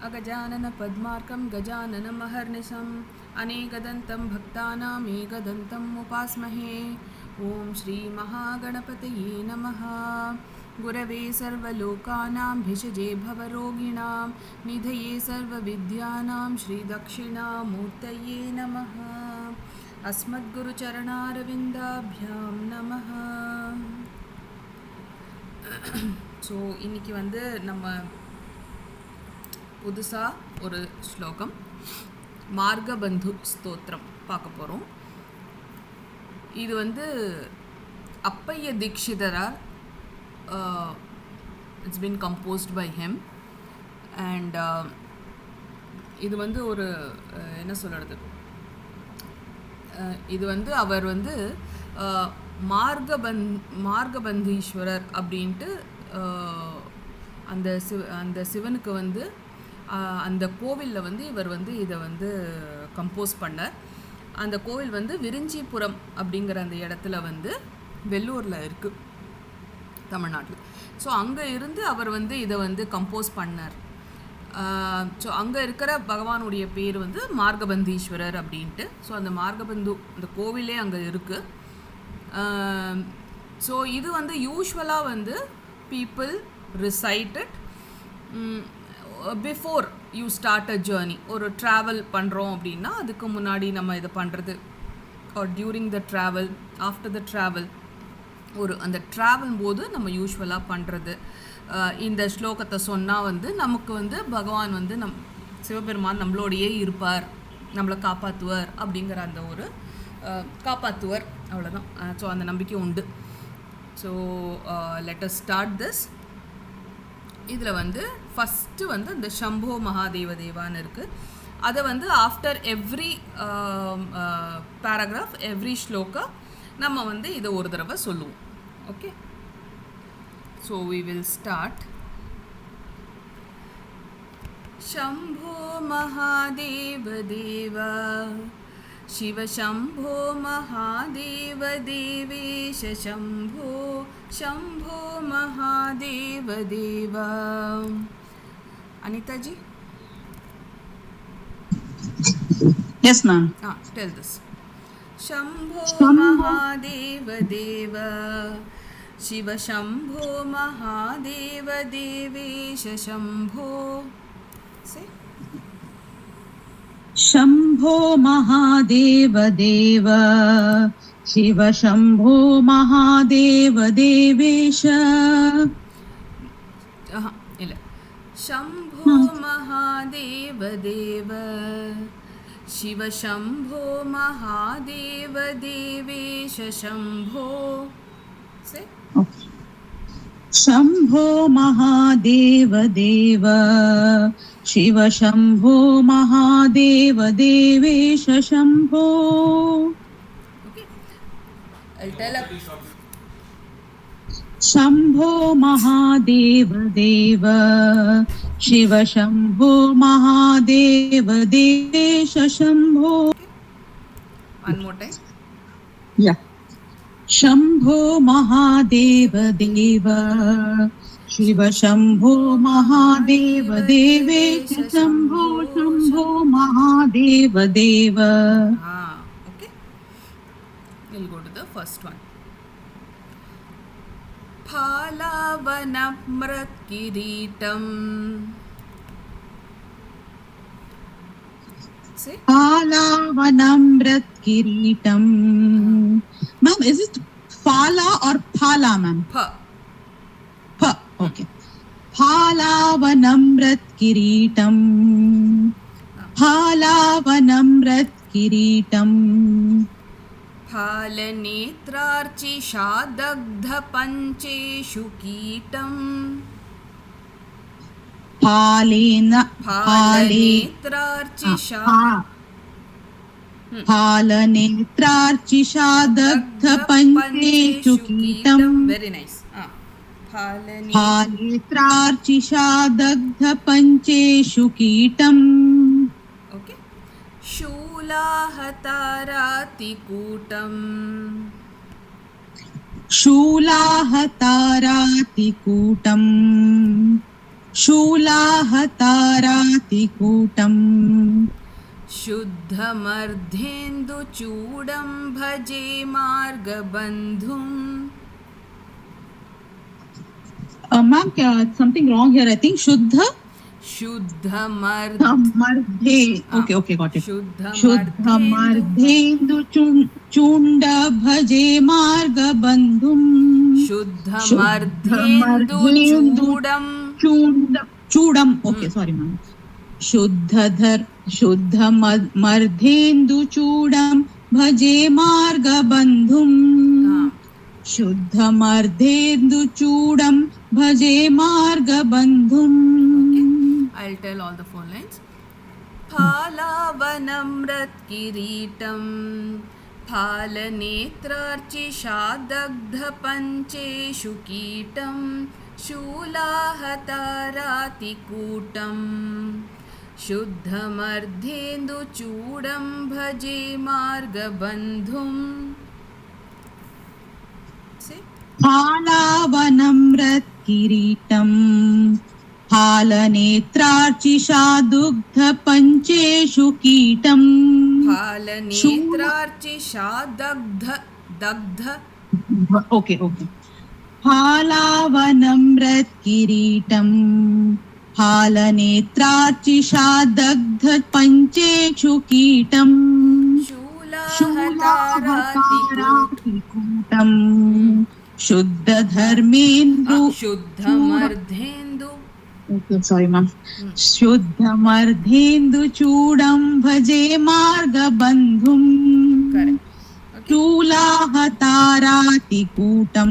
अगजानन पद्मार्कं गजाननमहर्निशम् अनेकदन्तं भक्तानामेकदन्तम् उपास्महे। ॐ श्रीमहागणपतये नमः। गुरवे सर्वलोकानां भिषजे भवरोगिणां निधये सर्वविद्यानां श्रीदक्षिणामूर्तये नमः। अस्मद्गुरुचरणारविन्दाभ्यां नमः. ஸோ இன்றைக்கி நம்ம புதுசாக ஒரு ஸ்லோகம் மார்கபந்து ஸ்தோத்திரம் பார்க்க போகிறோம். இது அப்பைய தீக்ஷிதரால் it's been composed by him. And இது ஒரு என்ன சொல்கிறது, இது அவர் மார்கபந்தீஸ்வரர் அப்படின்ட்டு அந்த சிவனுக்கு அந்த கோவிலில் இவர் இதை கம்போஸ் பண்ணார். அந்த கோவில் விரிஞ்சிபுரம் அப்படிங்கிற அந்த இடத்துல வெள்ளூரில் இருக்குது, தமிழ்நாட்டில். ஸோ அங்கே இருந்து அவர் இதை கம்போஸ் பண்ணார். ஸோ அங்கே இருக்கிற பகவானுடைய பேர் மார்கபந்தீஸ்வரர் அப்படின்ட்டு. ஸோ அந்த மார்கபந்து அந்த கோவிலே அங்கே இருக்குது. ஸோ இது யூஸ்வலாக people recite it before you start a journey. ஒரு ட்ராவல் பண்ணுறோம் அப்படின்னா அதுக்கு முன்னாடி நம்ம இதை பண்ணுறது, or during the travel, after the travel, அந்த ட்ராவல் போது நம்ம யூஸ்வலாக பண்ணுறது. இந்த ஸ்லோகத்தை சொன்னால் நமக்கு பகவான் சிவபெருமான் நம்மளோடையே இருப்பார், நம்மளை காப்பாற்றுவார் அப்படிங்கிற அந்த ஒரு காப்பாற்றுவர், அவ்வளோதான். ஸோ அந்த நம்பிக்கை உண்டு. So let us start this. இதில் ஃபஸ்ட்டு இந்த சம்போ மகாதேவ தேவான்னு இருக்குது. அதை after every paragraph, every shloka நம்ம இதை ஒரு தடவை சொல்லுவோம். Okay, so we will start. Shambho Mahadeva Deva Shiva शम्भो महादेव देवेश शम्भो शम्भो महादेव देवा. Anita ji? Yes ma'am. Tell this. Shambho Mahadeva Deva Shiva शम्भो महादेव देवेश शम्भो. Say. शम्भो महादेव देव शिव शम्भो महादेव देवेश. ಇಲ್ಲ, शम्भो महादेव देव शिव शम्भो महादेव देवेश शम्भो. Say. शम्भो महादेव देव शिव शम्भो महादेव देवेश Shambho. Okay, I'll tell up. Shambho महादेव देव शिव शम्भो महादेव देवेश Shambho. One more time. Yeah. Shambho महादेव देव शिव शम्भो महादेव देवेश शम्भो शम्भो महादेव देव. Okay, we'll go to the first one. फालावनम्रकिरीटम्. Say. फालावनम्रकिरीटम्. Ma'am, is it Phala or Phala, ma'am? Pha. Pha. Okay. Phalavanampratkireetam. Phalavanampratkireetam. फालनेत्रार्चिषादग्धपञ्चेषु कीटम्. फालनेत्रार्चिषादग्धपञ्चेषु कीटम्. Very nice. फालनेत्रार्चिषादग्धपञ्चेषु कीटम्. Okay. शूलाहतारातिकूटम्. शूलाहतारातिकूटम्. शूलाहतारातिकूटम् शुद्धमर्धेन्दुचूडं भजे मार्गबन्धुम्. Ma'am, something wrong here. I think Shuddha शुद्धमर्धे Mardhe. Okay, got it. Shuddha शुद्धमर्धेन्दु Mardhendu Chunda Bhaje Margabandhum. शुद्धमर्धेन्दुचूडं Chudam. Okay, sorry, ma'am. Shuddha Mardhendu Chudam Bhaje Margabandhum. Shuddha Mardhendu Chudam Bhaje Margabandhum. I'll tell all the 4 lines. फालावनम्रत्किरीटं फालनेत्रार्चिषादग्धपञ्चेषु कीटं शूलाहतारातिकूटं शुद्धमर्धेन्दुचूडं भजे मार्गबन्धुम्. फालावनम्रत्किरीटम् फालनेत्रार्चिषादुग्धपञ्चेषु कीटम् फालनेत्रार्चिषादग्ध Okay. फालावनम्रत्किरीटम् फालनेत्रार्चिषादग्धपञ्चेषु कीटम् शूलाहतारातिकूटम् शुद्धमर्धेन्दु. Sorry, ma'am. Shuddhamardhendu chudam bhaje margabandhum. Correct. Chulahatarati kutam.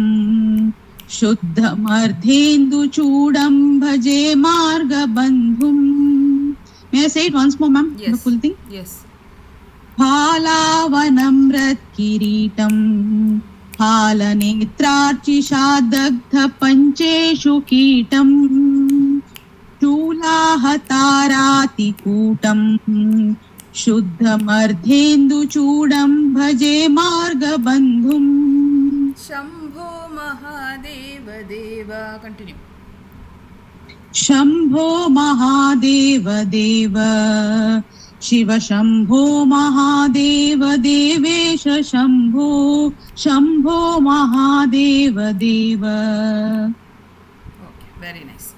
Shuddhamardhendu chudam bhaje margabandhum. May I say it once more, ma'am? Yes. The full thing? Yes. Phalavanamrat kiritam. फालनेत्रार्चिषादग्धपञ्चेषु कीटम् शूलाहतारातिकूटम् शुद्धमर्धेन्दुचूडं भजे मार्गबन्धुम्. शम्भो महादेव देव. Continue. Shambho महादेव देव शिव शम्भो महादेव देवेश शम्भो शम्भो महादेव देव. Okay, very nice.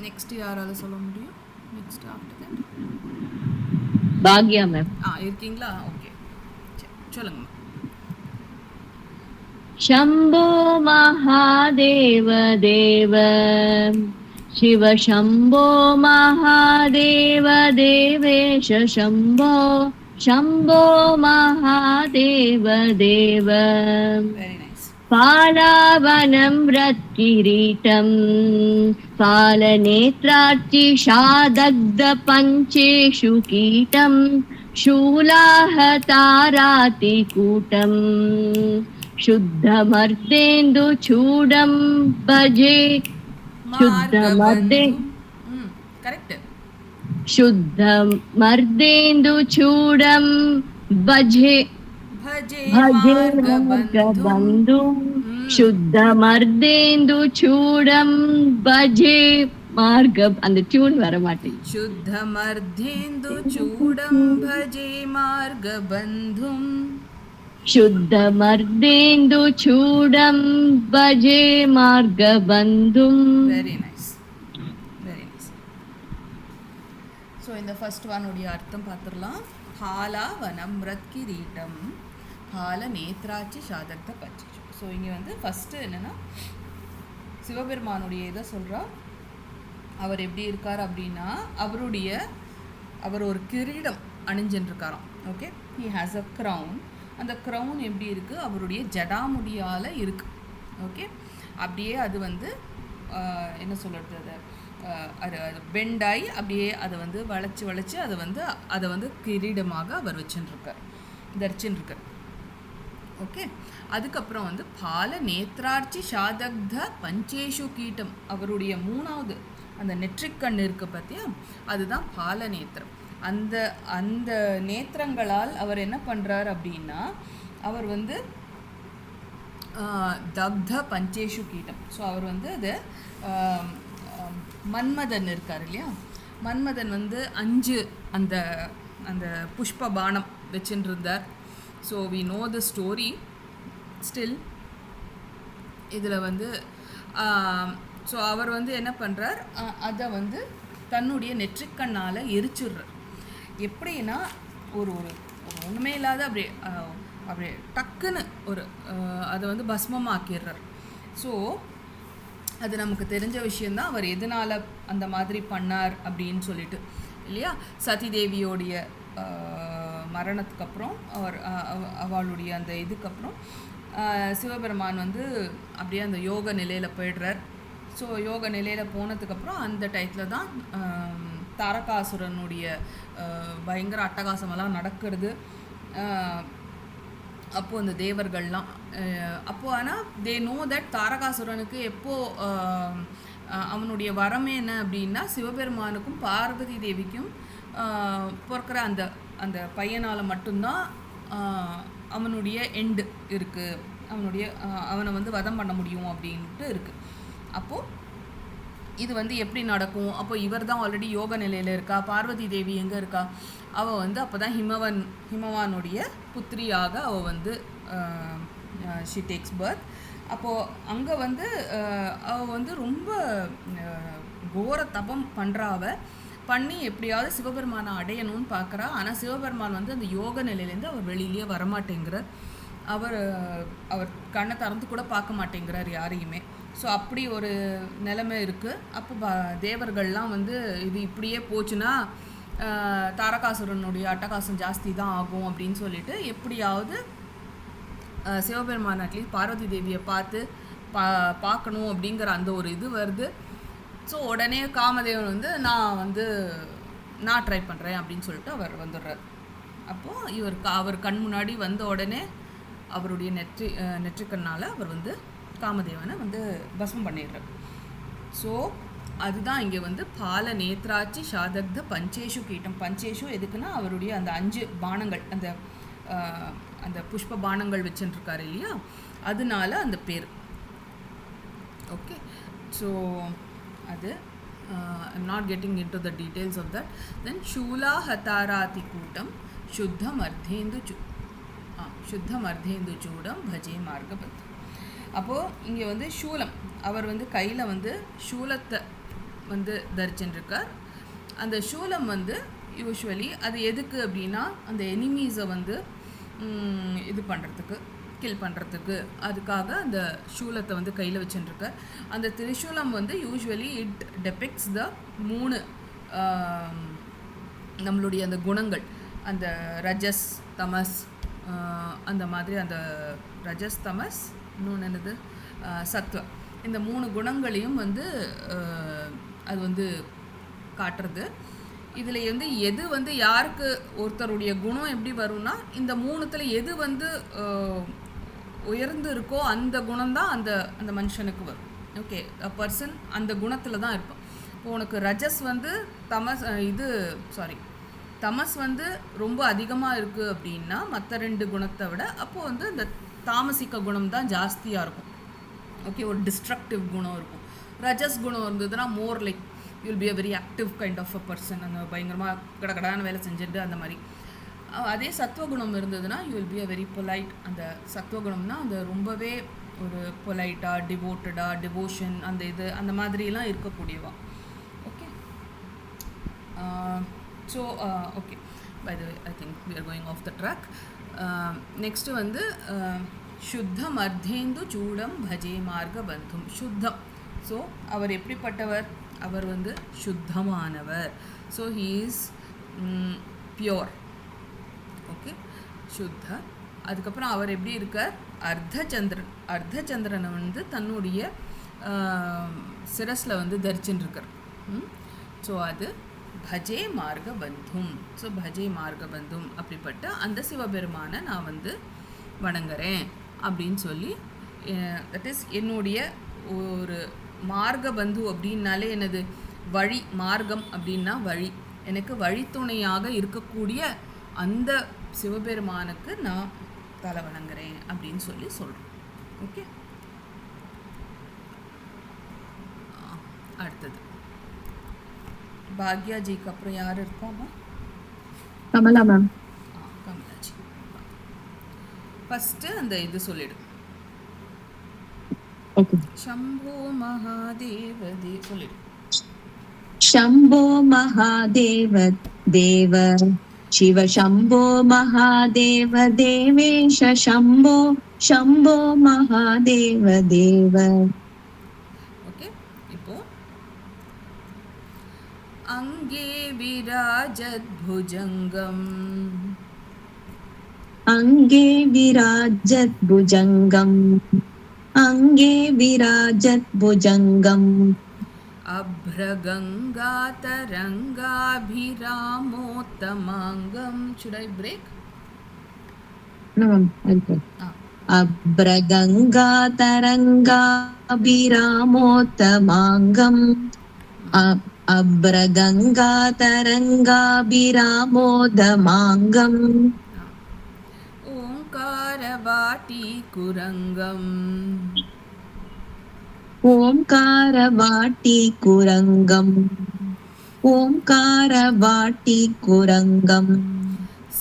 Next யாரால சொல்ல முடியும்? Next after that. Bhagya ma'am. இருக்கீங்களா? ஓகே, சொல்லுங்க. शम्भो महादेव देव शिव शम्भो महादेव देवेश शम्भो शम्भो महादेव देव. Very nice. फालावनं रत्किरीटं फालनेत्रार्चिषादग्धपञ्चेषु कीटं शूलाहतारातिकूटम् शुद्धमर्धेन्दुचूडं भजे करेक्ट. शुद्धमर्धेन्दुचूडं भजे मार्गबन्धुं शुद्धमर्धेन्दुचूडं भजे मार्ग அந்த டியூன் வர மாட்டேங்குது. शुद्धमर्धेन्दुचूडं भजे मार्गबन्धुम् शुद्धमर्धेन्दुचूडं भजे मार्गबन्धुं. Very nice, very nice. So in the first one உடைய அர்த்தம் பார்த்துடலாம். பாலா வனம் ரத்கிரீட்டம் பால நேத்ராட்சி சாதக்த பச்சை. ஸோ இங்கே வந்து ஃபஸ்ட்டு என்னென்னா சிவபெருமானுடைய இதை சொல்கிறா. அவர் எப்படி இருக்கார் அப்படின்னா அவர் ஒரு கிரீடம் அணிஞ்சின்றிருக்காராம். Okay, he has a crown. அந்த க்ரௌன் எப்படி இருக்குது? அவருடைய ஜடாமுடியால் இருக்குது. ஓகே, அப்படியே அது வந்து என்ன சொல்கிறது, அது பெண்டாகி அப்படியே அதை வந்து வளைச்சி அதை வந்து கிரீடமாக அவர் தரிச்சுருக்கார். ஓகே, அதுக்கப்புறம் வந்து பால நேத்ராட்சி சாதக்த பஞ்சேஷு கீட்டம், அவருடைய 3வது அந்த நெற்றிக்கண் இருக்கு பார்த்தியா, அதுதான் பால நேத்திரம். அந்த நேத்திரங்களால் அவர் என்ன பண்ணுறார் அப்படின்னா, அவர் வந்து தக்த பஞ்சேஷு கீட்டம். ஸோ அவர் வந்து அது மன்மதன் இருக்கார் இல்லையா, மன்மதன் வந்து 5 அந்த அந்த புஷ்ப பானம் வச்சுட்டு இருந்தார். So we know the story. Still இதில் வந்து ஸோ அவர் வந்து என்ன பண்ணுறார், அதை வந்து தன்னுடைய நெற்றிக்கண்ணால் எரிச்சிடுறார். எப்படின்னா ஒரு ஒரு ஒன்றுமே இல்லாத அப்படியே டக்குன்னு அதை வந்து பஸ்மமாக்கிடுறார். ஸோ அது நமக்கு தெரிஞ்ச விஷயந்தான், அவர் எதனால் அந்த மாதிரி பண்ணார் அப்படின்னு சொல்லிட்டு இல்லையா. சதி தேவியோடைய மரணத்துக்கு அப்புறம் அவளுடைய அந்த இதுக்கப்புறம் சிவபெருமான் வந்து அப்படியே அந்த யோக நிலையில் போயிடுறார். ஸோ யோக நிலையில் போனதுக்கப்புறம் அந்த டயத்தில் தான் தாரகாசுரனுடைய பயங்கர அட்டகாசமெல்லாம் நடக்கிறது. அப்போது அந்த தேவர்கள்லாம் அப்போது ஆனால் தே நோ தட் தாரகாசுரனுக்கு அவனுடைய வரமே என்ன அப்படின்னா, சிவபெருமானுக்கும் பார்வதி தேவிக்கும் பிறக்கிற அந்த அந்த பையனால் மட்டும்தான் அவனுடைய எண்டு இருக்குது, அவனை வந்து வதம் பண்ண முடியும் அப்படின்ட்டு இருக்குது. அப்போது இது வந்து எப்படி நடக்கும், அப்போ இவர் தான் ஆல்ரெடி யோக நிலையில் இருக்கா, பார்வதி தேவி எங்கே இருக்கா, அவள் வந்து அப்போ தான் ஹிமவானுடைய புத்திரியாக அவள் வந்து ஷி டேக்ஸ் பர்த். அப்போது அங்கே வந்து அவள் வந்து ரொம்ப கோர தபம் பண்ணுறாவ பண்ணி எப்படியாவது சிவபெருமானை அடையணும்னு பார்க்குறா. ஆனால் சிவபெருமான் வந்து அந்த யோக நிலையிலேருந்து அவர் வெளியிலேயே வரமாட்டேங்கிறார். அவர் கண்ணை திறந்து கூட பார்க்க மாட்டேங்கிறார் யாரையுமே. ஸோ அப்படி ஒரு நிலைமை இருக்குது. அப்போ தேவர்கள்லாம் வந்து இது இப்படியே போச்சுன்னா தாரகாசுரனுடைய அட்டகாசம் ஜாஸ்தி தான் ஆகும் அப்படின்னு சொல்லிட்டு எப்படியாவது சிவபெருமான் அட்லீஸ்ட் பார்வதி தேவியை பார்க்கணும் அப்படிங்கிற அந்த ஒரு இது வருது. ஸோ உடனே காமதேவன் வந்து நான் ட்ரை பண்ணுறேன் அப்படின்னு சொல்லிட்டு அவர் வந்துடுறார். அப்போது அவர் கண் முன்னாடி வந்த உடனே அவருடைய நெற்றிக்கண்ணால் அவர் வந்து காமதேவனை வந்து பஸ்மம் பண்ணிடுறார். ஸோ அதுதான் இங்கே வந்து பால நேத்ராட்சி சாதக்த பஞ்சேஷு கீட்டம். பஞ்சேஷு எதுக்குன்னா அவருடைய அந்த 5 பானங்கள், அந்த புஷ்ப பானங்கள் வச்சுருக்காரு இல்லையா, அதனால அந்த பேர். ஓகே, ஸோ அது I'm not getting into the details of that. Then ஷூலா ஹதாராதி கூட்டம் சுத்தம் அர்த்தேந்து சூடம் பஜே மார்கபத். அப்போது இங்கே வந்து சூலம், அவர் வந்து கையில் வந்து சூலத்தை வந்து தரிச்சுருக்கார். அந்த சூலம் வந்து யூஸ்வலி அது எதுக்கு அப்படின்னா அந்த எனிமீஸை வந்து இது பண்ணுறதுக்கு, கில் பண்ணுறதுக்கு, அதுக்காக அந்த சூலத்தை வந்து கையில் வச்சுருக்கார். அந்த திரிசூலம் வந்து யூஸ்வலி இட் டெபிக்ட்ஸ் த 3 நம்மளுடைய அந்த குணங்கள், அந்த ரஜஸ் தமஸ், அந்த மாதிரி அந்த ரஜஸ் தமஸ் இன்னொன்று என்னது சத்வ, இந்த 3 குணங்களையும் வந்து அது வந்து காட்டுறது. இதில் வந்து எது வந்து யாருக்கு ஒருத்தருடைய குணம் எப்படி வரும்னா, இந்த 3த்தில் எது வந்து உயர்ந்து இருக்கோ அந்த குணம்தான் அந்த அந்த மனுஷனுக்கு வரும். ஓகே, பர்சன் அந்த குணத்தில் தான் இருப்பான். இப்போ உனக்கு ரஜஸ் வந்து தமஸ் வந்து ரொம்ப அதிகமாக இருக்குது அப்படின்னா மற்ற 2 குணத்தை விட அப்போது வந்து இந்த தாமசிக்க குணம் தான் ஜாஸ்தியாக இருக்கும். ஓகே, ஒரு டிஸ்ட்ரக்டிவ் குணம் இருக்கும். ரஜஸ் குணம் இருந்ததுன்னா more like you'll be a very active kind of a person, அந்த பயங்கரமாக கடகடான வேலை செஞ்சுட்டு அந்த மாதிரி. அதே சத்துவகுணம் இருந்ததுன்னா you will be a very polite. அந்த சத்துவகுணம்னா அந்த ரொம்பவே ஒரு பொலைட்டாக, டிவோஷன், அந்த மாதிரிலாம் இருக்கக்கூடியவா. Okay, so okay, by the way I think we are going off the track. Next வந்து சுத்தம் அர்த்தேந்து சூடம் பஜே மார்க பந்தும். சுத்தம், ஸோ அவர் எப்படிப்பட்டவர், அவர் வந்து சுத்தமானவர். So he is pure. Okay, சுத்த. அதுக்கப்புறம் அவர் எப்படி இருக்கார், அர்த்தச்சந்திரனை வந்து தன்னுடைய சிரஸில் வந்து தரிச்சுன்னு இருக்கார். ஸோ அது பஜே மார்க பந்தும். ஸோ பஜே மார்க பந்தும் அப்படிப்பட்ட அந்த சிவபெருமானை நான் வந்து வணங்குறேன் அப்படின்னு சொல்லி, தட் இஸ் என்னுடைய ஒரு மார்க பந்து அப்படின்னாலே என்னது, வழி, மார்க்கம் அப்படின்னா வழி, எனக்கு வழித்துணையாக இருக்கக்கூடிய அந்த சிவபெருமானுக்கு நான் தலை வணங்குறேன் அப்படின்னு சொல்லி சொல்கிறேன். ஓகே. அடுத்தது பாக்யாஜிக்கு அப்புறம் யார் இருக்காமா? கமலா மேம். கமலாஜி. ஃபஸ்ட்டு அந்த இது சொல்லிடு. ஓகே. शम्भो महादेव दे சொல்லிடு. शम्भो महादेव देव शिव शम्भो महादेव देवेश शम्भो शम्भो महादेव देव. ஓகே. இப்போ அங்கே விராஜத் भुजङ्गम् अङ्गे विराजत् भुजङ्गम् अङ्गे विराजत् भुजङ्गम् अभ्रगङ्गातरङ्गाभिरामोत्तमाङ्गं. Should I break? No, I'll break. अभ्रगङ्गातरङ्गाभिरामोत्तमाङ्गम् अभ्रगङ्गातरङ्गाभिरामोदमाङ्गम् ओङ्कारवाटीकुरङ्गम् ओङ्कारवाटीकुरङ्गम् ओङ्कारवाटीकुरङ्गम्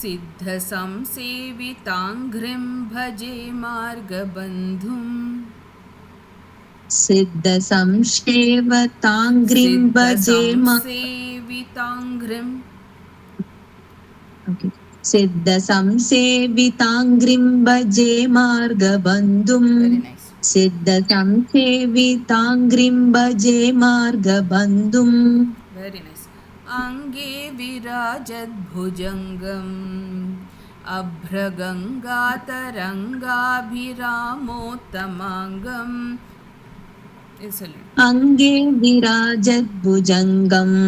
सिद्धसंसेविताङ्घ्रिं भजे मार्गबन्धुम् सिद्धसंसेवताङ्घ्रिं भजे सिद्धसंसेविताङ्घ्रिं सिद्धसंसेविताङ्घ्रिं भजे मार्गबन्धुम्. Very nice. सिद्धसंसेविताङ्घ्रिं भजे मार्गबन्धुम्. Very nice. अङ्गे विराजत् भुजङ्गम् अभ्रगङ्गातरङ्गाभिरामोत्तमाङ्गम्. अङ्गे विराजत् भुजङ्गम्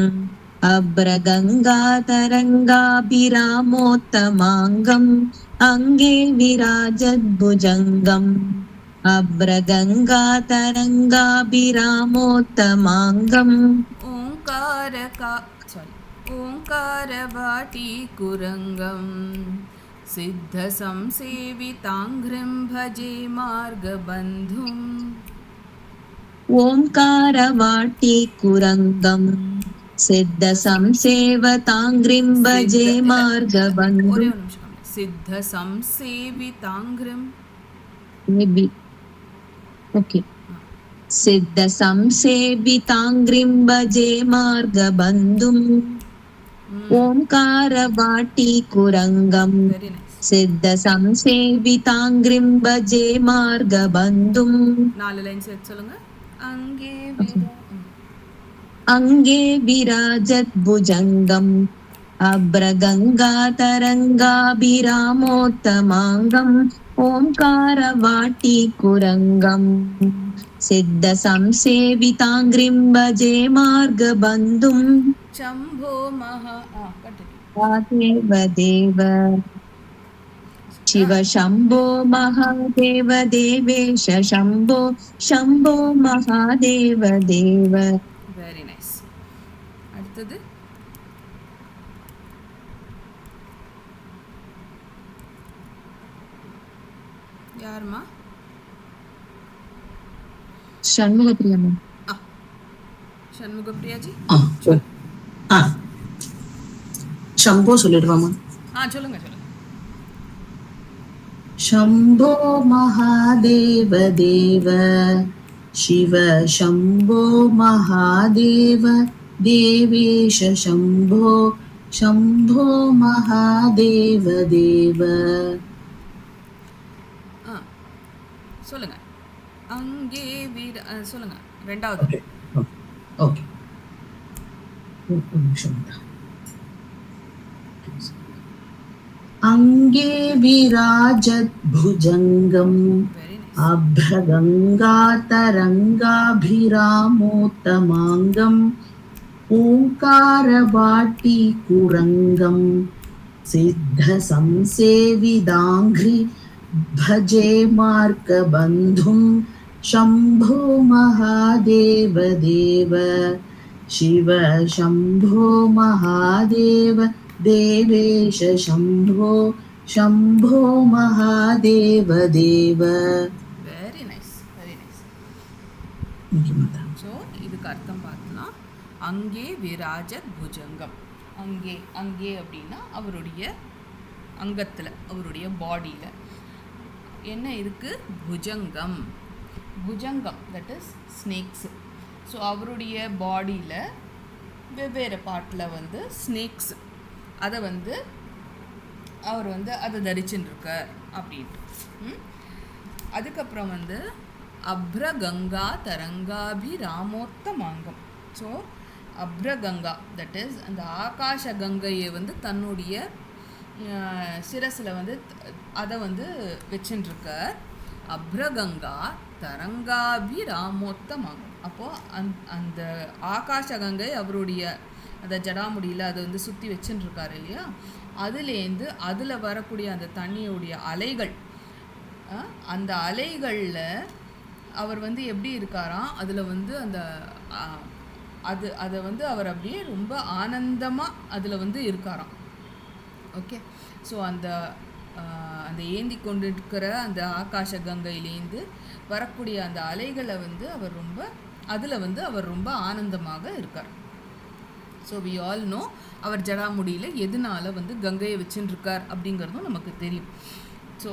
अभ्रगङ्गातरङ्गाभिरामोत्तमाङ्गम् अङ्गे विराजत् भुजङ्गम् अभ्रगङ्गातरङ्गाभिरामोत्तमाङ्गम्. ओङ्कारवाटीकुरङ्गम् सिद्धसंसेविताङ्घ्रिं भजे मार्गबन्धुम्. ओङ्कारवाटीकुरङ्गम् सिद्धसंसेवताङ्घ्रिं भजे मार्गबन्धुम्. सिद्धसंसेविताङ्घ्रिं maybe okay सिद्धसंसेविताङ्घ्रिं भजे मार्गबन्धुम्. ओङ्कारवाटीकुरङ्गम् Very nice. सिद्धसंसेविताङ्घ्रिं भजे मार्गबन्धुम्. 4 லைன் சேர்த்து சொல்லுங்க. अङ्गे विराजत् भुजङ्गम् अभ्रगङ्गातरङ्गाभिरामोत्तमाङ्गम् ओङ्कारवाटीकुरङ्गम् सिद्धसंसेविताङ्घ्रिं भजे मार्गबन्धुम्. शम्भो महादेव देव शिव शम्भो महादेव देवेश शम्भो शम्भो महादेव देव. Very nice. அடுத்தது யாருமா? ஷண்முகப்பிரியா மேம். சண்முகப்பிரியாஜி. शम्भो சொல்லிடுவாமா? சொல்லுங்க சொல்லுங்க. शम्भो महादेव देव शिव शम्भो महादेव देवेश शम्भो शम्भो महादेव देव. சொல்லுங்க. அங்கே சொல்லுங்க ரெண்டாவது. ஓகே ஒரு நிமிஷம். अङ्गे विराजत् भुजङ्गम् अभ्रगङ्गातरङ्गाभिरामोत्तमाङ्गम् ओङ्कारवाटीकुरङ्गम् सिद्धसंसेविताङ्घ्रि भजे मार्गबन्धुम्. शम्भो महादेव देव शिव शम्भो महादेव देवेश शम्भो शम्भो महादेव देव. Very ஓகே மாதா. ஸோ இதுக்கு அர்த்தம் பார்த்தலாம். அங்கே விராஜத் புஜங்கம். அங்கே அங்கே அப்படின்னா அவருடைய அங்கத்தில், அவருடைய பாடியில் என்ன இருக்குது? Bhujangam. Bhujangam that is snakes. So அவருடைய பாடியில் வெவ்வேறு பாட்டில் வந்து ஸ்னேக்ஸ், அதை வந்து அவர் வந்து அதை தரிச்சுட்டுருக்கார் அப்படின்ட்டு. அதுக்கப்புறம் வந்து அப்ரகங்கா தரங்காபிராமோத்தமாங்கம். ஸோ அப்ரகங்கா தட் இஸ் அந்த ஆகாஷ கங்கையை வந்து தன்னுடைய சிரசில் வந்து அதை வந்து வச்சுட்டுருக்கார். அப்ரகங்கா தரங்காபிராமோத்தமாங்கம். அப்போது அந்த ஆகாஷ கங்கை அவருடைய அந்த ஜடாமுடியில் அதை வந்து சுற்றி வச்சுட்டுருக்காரு இல்லையா, அதுலேருந்து அதில் வரக்கூடிய அந்த தண்ணியுடைய அலைகள், அந்த அலைகளில் அவர் வந்து எப்படி இருக்காராம், அதில் வந்து அந்த அதை வந்து அவர் அப்படியே ரொம்ப ஆனந்தமாக அதில் வந்து இருக்காராம். ஓகே. ஸோ அந்த ஏந்தி கொண்டு இருக்கிற அந்த ஆகாஷ கங்கையிலேருந்து வரக்கூடிய அந்த அலைகளை வந்து அவர் ரொம்ப அதில் வந்து அவர் ரொம்ப ஆனந்தமாக இருக்கார். ஸோ வி ஆல் நோ அவர் ஜடாமுடியில் எதனால வந்து கங்கையை வச்சுருக்கார் அப்படிங்கிறதும் நமக்கு தெரியும். So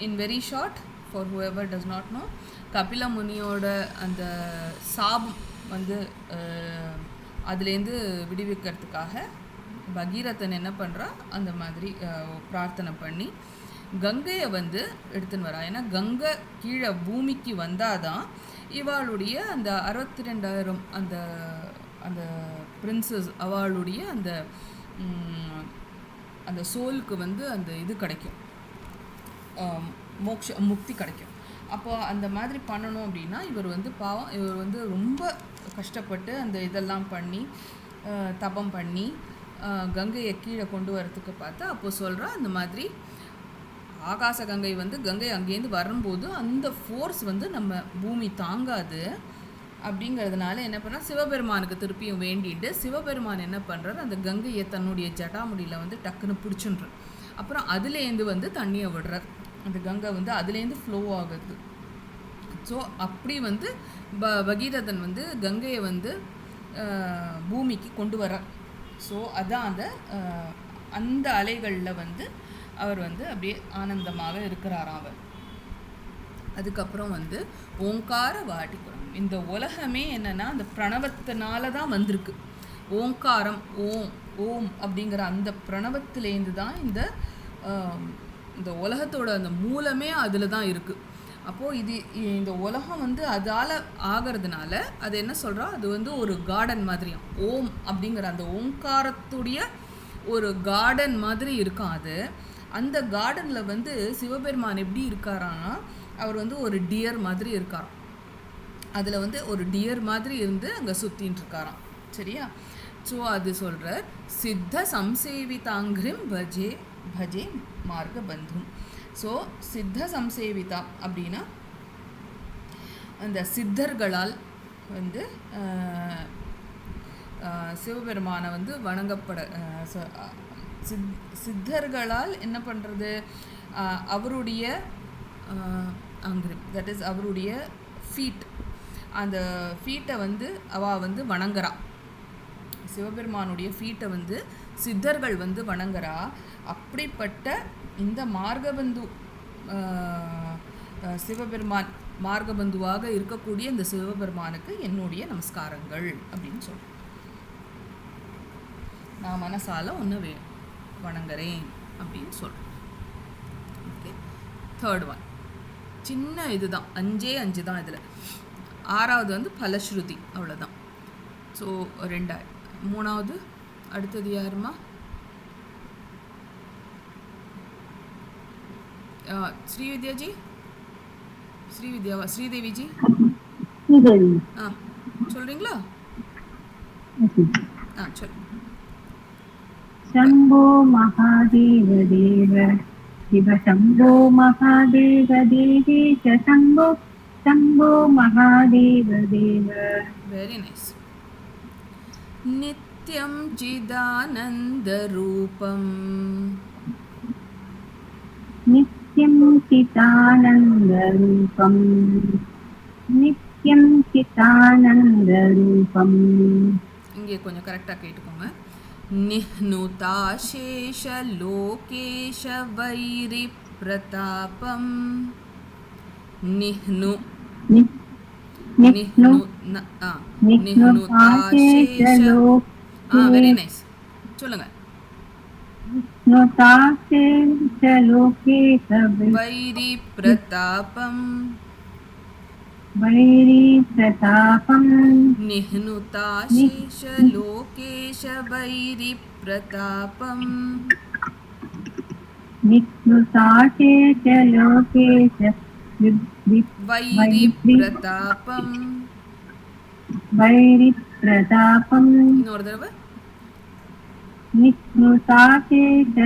in very short, for whoever does not know, Kapila முனியோட அந்த சாபம் வந்து அதுலேருந்து விடுவிக்கிறதுக்காக பகீரதன் என்ன பண்ணுறா, அந்த மாதிரி பிரார்த்தனை பண்ணி கங்கையை வந்து எடுத்துன்னு வரா. ஏன்னா கங்கை கீழே பூமிக்கு வந்தால் தான் இவாளுடைய அந்த 62,000 அந்த அந்த பிரின்சஸ் அவளுடைய அந்த அந்த சோலுக்கு வந்து அந்த இது கிடைக்கும், முக்தி கிடைக்கும். அப்போது அந்த மாதிரி பண்ணணும் அப்படின்னா இவர் வந்து பாவம், இவர் வந்து ரொம்ப கஷ்டப்பட்டு அந்த இதெல்லாம் பண்ணி தபம் பண்ணி கங்கையை கீழே கொண்டு வரத்துக்கு பார்த்தா அப்போ சொல்கிறா, அந்த மாதிரி ஆகாச கங்கை வந்து கங்கை அங்கேருந்து வரும்போது அந்த ஃபோர்ஸ் வந்து நம்ம பூமி தாங்காது அப்படிங்கிறதுனால என்ன பண்ணால் சிவபெருமானுக்கு திருப்பியும் வேண்டிட்டு சிவபெருமான் என்ன பண்ணுறாரு, அந்த கங்கையை தன்னுடைய ஜடாமுடியில் வந்து டக்குன்னு பிடிச்சுன்றார். அப்புறம் அதுலேருந்து வந்து தண்ணியை விடுறார். அந்த கங்கை வந்து அதுலேருந்து ஃப்ளோ ஆகுது. ஸோ அப்படி வந்து பகீரதன் வந்து கங்கையை வந்து பூமிக்கு கொண்டு வர்றார். ஸோ அதான் அந்த அலைகளில் வந்து அவர் வந்து அப்படியே ஆனந்தமாக இருக்கிறாராம் அவர். அதுக்கப்புறம் வந்து ஓங்கார வாட்டிக்குறம். இந்த உலகமே என்னென்னா அந்த பிரணவத்தினால தான் வந்திருக்கு. ஓங்காரம், ஓம் ஓம் அப்படிங்கிற அந்த பிரணவத்திலேருந்து தான் இந்த உலகத்தோட அந்த மூலமே அதில் தான் இருக்குது. அப்போது இந்த உலகம் வந்து அதால் ஆகிறதுனால அது என்ன சொல்கிறா, அது வந்து ஒரு கார்டன் மாதிரியாம். ஓம் அப்படிங்கிற அந்த ஓங்காரத்துடைய ஒரு கார்டன் மாதிரி இருக்கான் அது. அந்த கார்டனில் வந்து சிவபெருமான் எப்படி இருக்காரான்னா, அவர் வந்து ஒரு டியர் மாதிரி இருக்காராம். அதில் வந்து ஒரு டியர் மாதிரி இருந்து அங்கே சுற்றின்னு இருக்காராம். சரியா? ஸோ அது சொல்கிற சித்த சம்சேவிதாங்கிரிம் பஜே பஜே மார்க பந்தும். ஸோ சித்த சம்சேவிதா அப்படின்னா அந்த சித்தர்களால் வந்து சிவபெருமானை வந்து வணங்கப்பட சித்தர்களால் என்ன பண்ணுறது, அவருடைய அங்கிரிம் தட் இஸ் அவருடைய ஃபீட், அந்த ஃபீட்டை வந்து அவள் வந்து வணங்குறா. சிவபெருமானுடைய ஃபீட்டை வந்து சித்தர்கள் வந்து வணங்குறா. அப்படிப்பட்ட இந்த மார்கபந்து சிவபெருமான் மார்கபந்துவாக இருக்கக்கூடிய இந்த சிவபெருமானுக்கு என்னுடைய நமஸ்காரங்கள் அப்படின்னு சொல்கிறேன். நான் மனசால ஒன்று வணங்குறேன் அப்படின்னு சொல்கிறேன். ஓகே. தேர்ட் ஒன் சின்ன இதுதான், 5 தான் இதில். 6வது வந்து பலஸ்ருதி, அவ்வளோதான். ஸோ 2. 3வது அடுத்தது யாருமா? ஸ்ரீவித்யாஜி, ஸ்ரீவித்யாவா, ஸ்ரீதேவிஜி சொல்கிறீங்களா? சொல். शम्भो महादेव देव शिव शम्भो महादेव देवेश शम्भो शम्भो महादेव देव. Very nice. नित्यं चिदानन्दरूपं नित्यं चिदानन्दरूपं नित्यं नित्यं चिदानन्दरूपम् இங்கே கொஞ்சம் கரெக்டாக கேட்டுக்கோங்க. நிஹ்னுதாசேஷ லோகேஷ வைரி பிரதாபம். நிஹ்னு निह्नु நிஹ்னுதாசேஷ. Very nice. சொல்லுங்க. निह्नुताशेष लोकेश வைரி பிரதாபம். वैरी प्रतापम् निह्नुताशेष लोकेश वैरि प्रतापम्. निह्नुताशेष लोकेश वैरि प्रतापम्. वैरि प्रतापम् இன்னொரு தடவை. निह्नुताशेष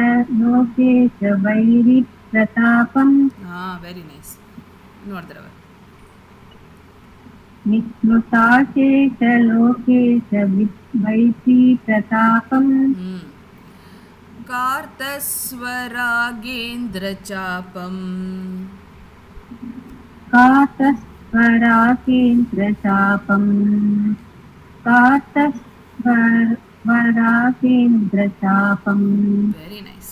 लोकेश वैरि प्रतापम् வெரி நைஸ். இன்னொரு தடவை. निह्नुताशेष लोकेश वैरि प्रतापम् कार्तस्वरागेन्द्रचापम्. कार्तस्वरागेन्द्रचापम् कार्तस्वरागेन्द्रचापम् वेरी नाइस.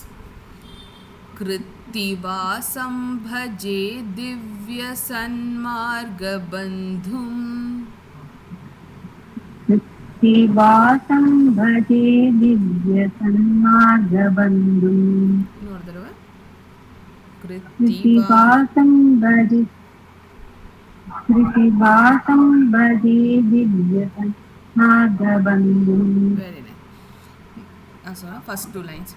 कृत्तिवासं भजे दिव्यसन्मार्गबन्धुम्. कृत्तिवासं भजे दिव्यसन्मार्गबन्धुम् இன்னொரு தடவை. कृत्तिवासं भजे दिव्यसन्मार्गबन्धुम् very nice. First two lines.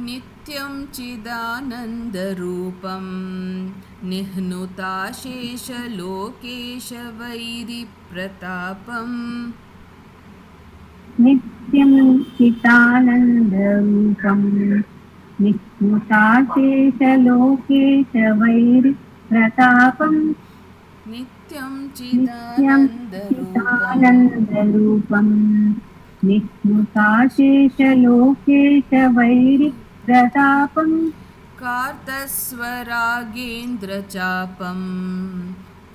नित्यं चिदानन्दरूपं निह्नुताशेषलोकेशवैरिप्रतापम्. नित्यं चिदानन्दरूपं निह्नुताशेषलोकेशवैरिप्रतापम् नित्यं चिदानन्दरूपं निह्नुताशेषलोकेशवैरिप्रतापम् कार्तस्वरागेन्द्रचापम्.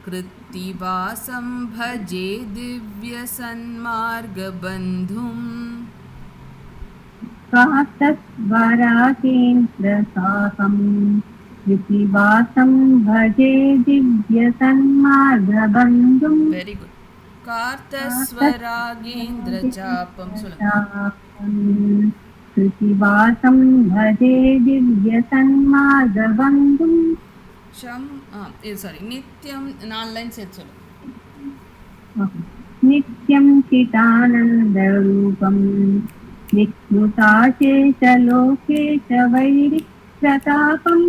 कृत्तिवासं भजे दिव्यसन्मार्गबन्धुम्. कार्तस्वरागेन्द्रचापम् कृत्तिवासं भजे दिव्यसन्मार्गबन्धुम् वेरी गुड. कार्तस्वरागेन्द्रचापं. कृत्तिवासं भजे दिव्यसन्मार्गबन्धुम् नित्यं 4 लाइन சேர்த்து சொல்லு. नित्यं चिदानन्दरूपं निह्नुताशेषलोकेशवैरिप्रतापं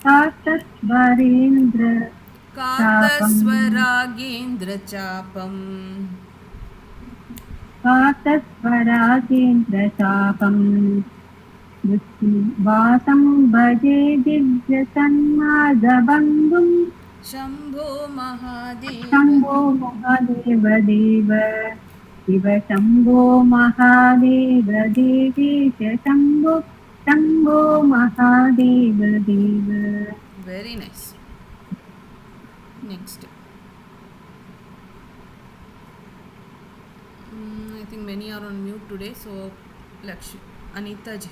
कार्तस्वरागेन्द्रचापम्. कार्तस्वरागेन्द्रचापम् कृत्तिवासं भजे दिव्यसन्मार्गबन्धुम् शम्भो महादेव. शम्भो महादेव देव शिव शम्भो महादेव देवेश शम्भो शम्भो महादेव देव. Very nice. Next. I think many are on mute today, so Lakshmi, Anita ji.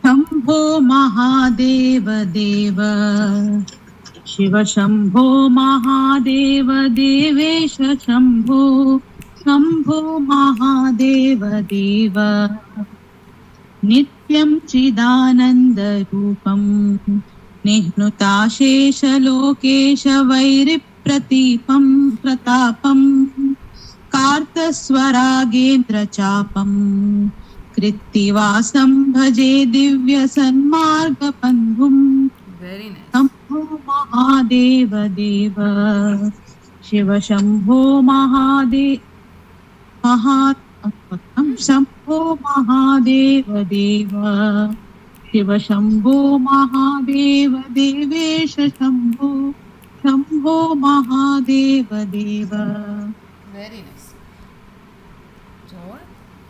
Shambho महादेव देव शिव शम्भो महादेव देवेश शम्भो शम्भो महादेव देव नित्यं चिदानन्दरूपं निह्नुताशेषलोकेशवैरिप्रतीपं प्रतापं कार्तस्वरागेन्द्रचापम् कृत्तिवासं भजे दिव्यसन्मार्गबन्धुम्. Very nice. शम्भो महादेव देव शिव शम्भो शम्भो महादेव देव शिव शम्भो महादेव देवेश शम्भो शम्भो महादेव देव. Very nice. So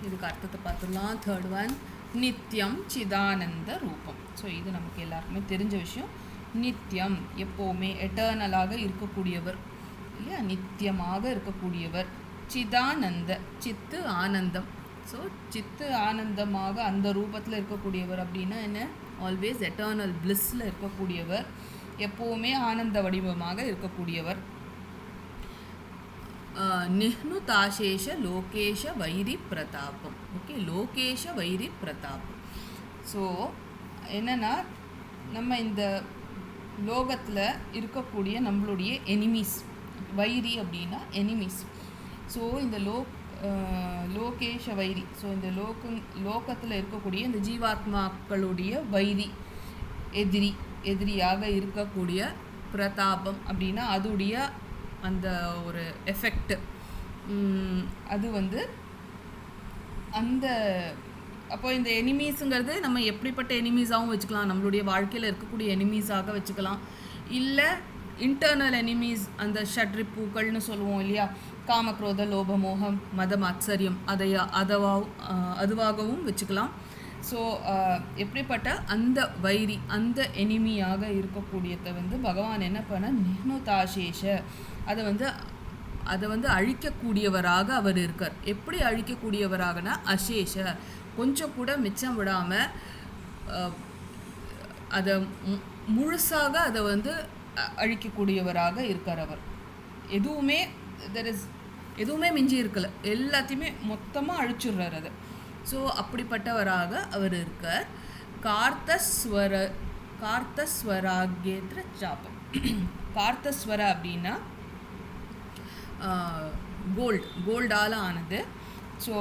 இதுக்கு அர்த்தத்தை பார்த்துடலாம். தேர்ட் ஒன் நித்யம் சிதானந்த ரூபம். ஸோ இது நமக்கு எல்லாருக்குமே தெரிஞ்ச விஷயம். நித்தியம் எப்போவுமே எட்டர்னலாக இருக்கக்கூடியவர் இல்லையா, நித்தியமாக இருக்கக்கூடியவர். சிதானந்த, சித்து ஆனந்தம். ஸோ சித்து ஆனந்தமாக அந்த ரூபத்தில் இருக்கக்கூடியவர் அப்படின்னா என்ன, ஆல்வேஸ் எட்டர்னல் பிளிஸ்ஸில் இருக்கக்கூடியவர், எப்போவுமே ஆனந்த வடிவமாக இருக்கக்கூடியவர். நிஹ்னுதாசேஷ லோகேஷ வைரி பிரதாபம். ஓகே, லோகேஷ வைரி பிரதாபம். ஸோ என்னென்னா நம்ம இந்த லோகத்தில் இருக்கக்கூடிய நம்மளுடைய எனிமீஸ், வைரி அப்படின்னா எனிமீஸ். ஸோ இந்த லோகேஷ வைரி, ஸோ இந்த லோகத்தில் இருக்கக்கூடிய இந்த ஜீவாத்மாக்களுடைய வைரி, எதிரியாக இருக்கக்கூடிய பிரதாபம் அப்படின்னா அதுடைய அந்த ஒரு எஃபெக்ட், அது வந்து அந்த அப்போ இந்த எனிமீஸுங்கிறது நம்ம எப்படிப்பட்ட எனிமீஸாகவும் வச்சுக்கலாம், நம்மளுடைய வாழ்க்கையில் இருக்கக்கூடிய எனிமீஸாக வச்சுக்கலாம், இல்லை இன்டர்னல் எனிமீஸ் அந்த ஷட்ரிப்பூக்கள்னு சொல்லுவோம் இல்லையா, காமக்ரோத லோபமோகம் மதம் ஆச்சரியம், அதுவாகவும் வச்சுக்கலாம். ஸோ எப்படிப்பட்ட அந்த வைரி, அந்த எனிமியாக இருக்கக்கூடியதை வந்து பகவான் என்ன பண்ண, நிஹ்னுதாசேஷ, அதை வந்து அழிக்கக்கூடியவராக அவர் இருக்கார். எப்படி அழிக்கக்கூடியவராகனா அசேஷ, கொஞ்சம் கூட மிச்சம் விடாமல் அதை முழுசாக அதை வந்து அழிக்கக்கூடியவராக இருக்கார் அவர். எதுவுமே மிஞ்சி இருக்கலை, எல்லாத்தையுமே மொத்தமாக அழிச்சுடுறார் அதை. ஸோ அப்படிப்பட்டவராக அவர் இருக்கார். கார்த்தஸ்வராகேந்திர சாபம். கார்த்தஸ்வர அப்படின்னா கோல்டால் ஆனது. ஸோ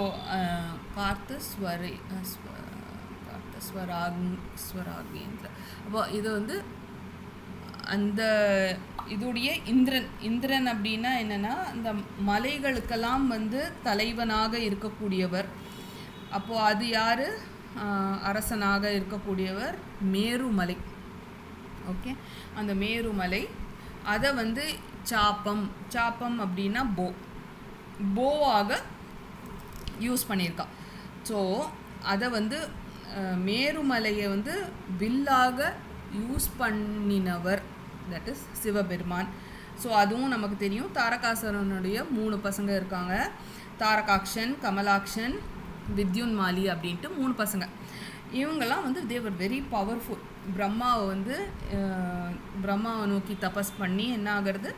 கார்த்தஸ்வராகேந்திர, அப்போ இது வந்து அந்த இதுடைய இந்திரன் அப்படின்னா என்னென்னா இந்த மலைகளுக்கெல்லாம் வந்து தலைவனாக இருக்கக்கூடியவர். அப்போது அது யார், அரசனாக இருக்கக்கூடியவர் மேருமலை. ஓகே, அந்த மேருமலை அதை வந்து சாப்பம் அப்படின்னா போவாக யூஸ் பண்ணியிருக்கா. ஸோ அதை வந்து மேருமலையை வந்து வில்லாக யூஸ் பண்ணினவர், தட் இஸ் சிவபெருமான். ஸோ அதுவும் நமக்கு தெரியும். தாரகாசுரனுடைய 3 பசங்க இருக்காங்க, தாரகாக்ஷன், கமலாக்ஷன், வித்யுன்மாலி அப்படின்ட்டு 3 பசங்க. இவங்கெல்லாம் வந்து தேவர் வெரி பவர்ஃபுல். பிரம்மாவை நோக்கி தபஸ் பண்ணி என்ன ஆகிறது,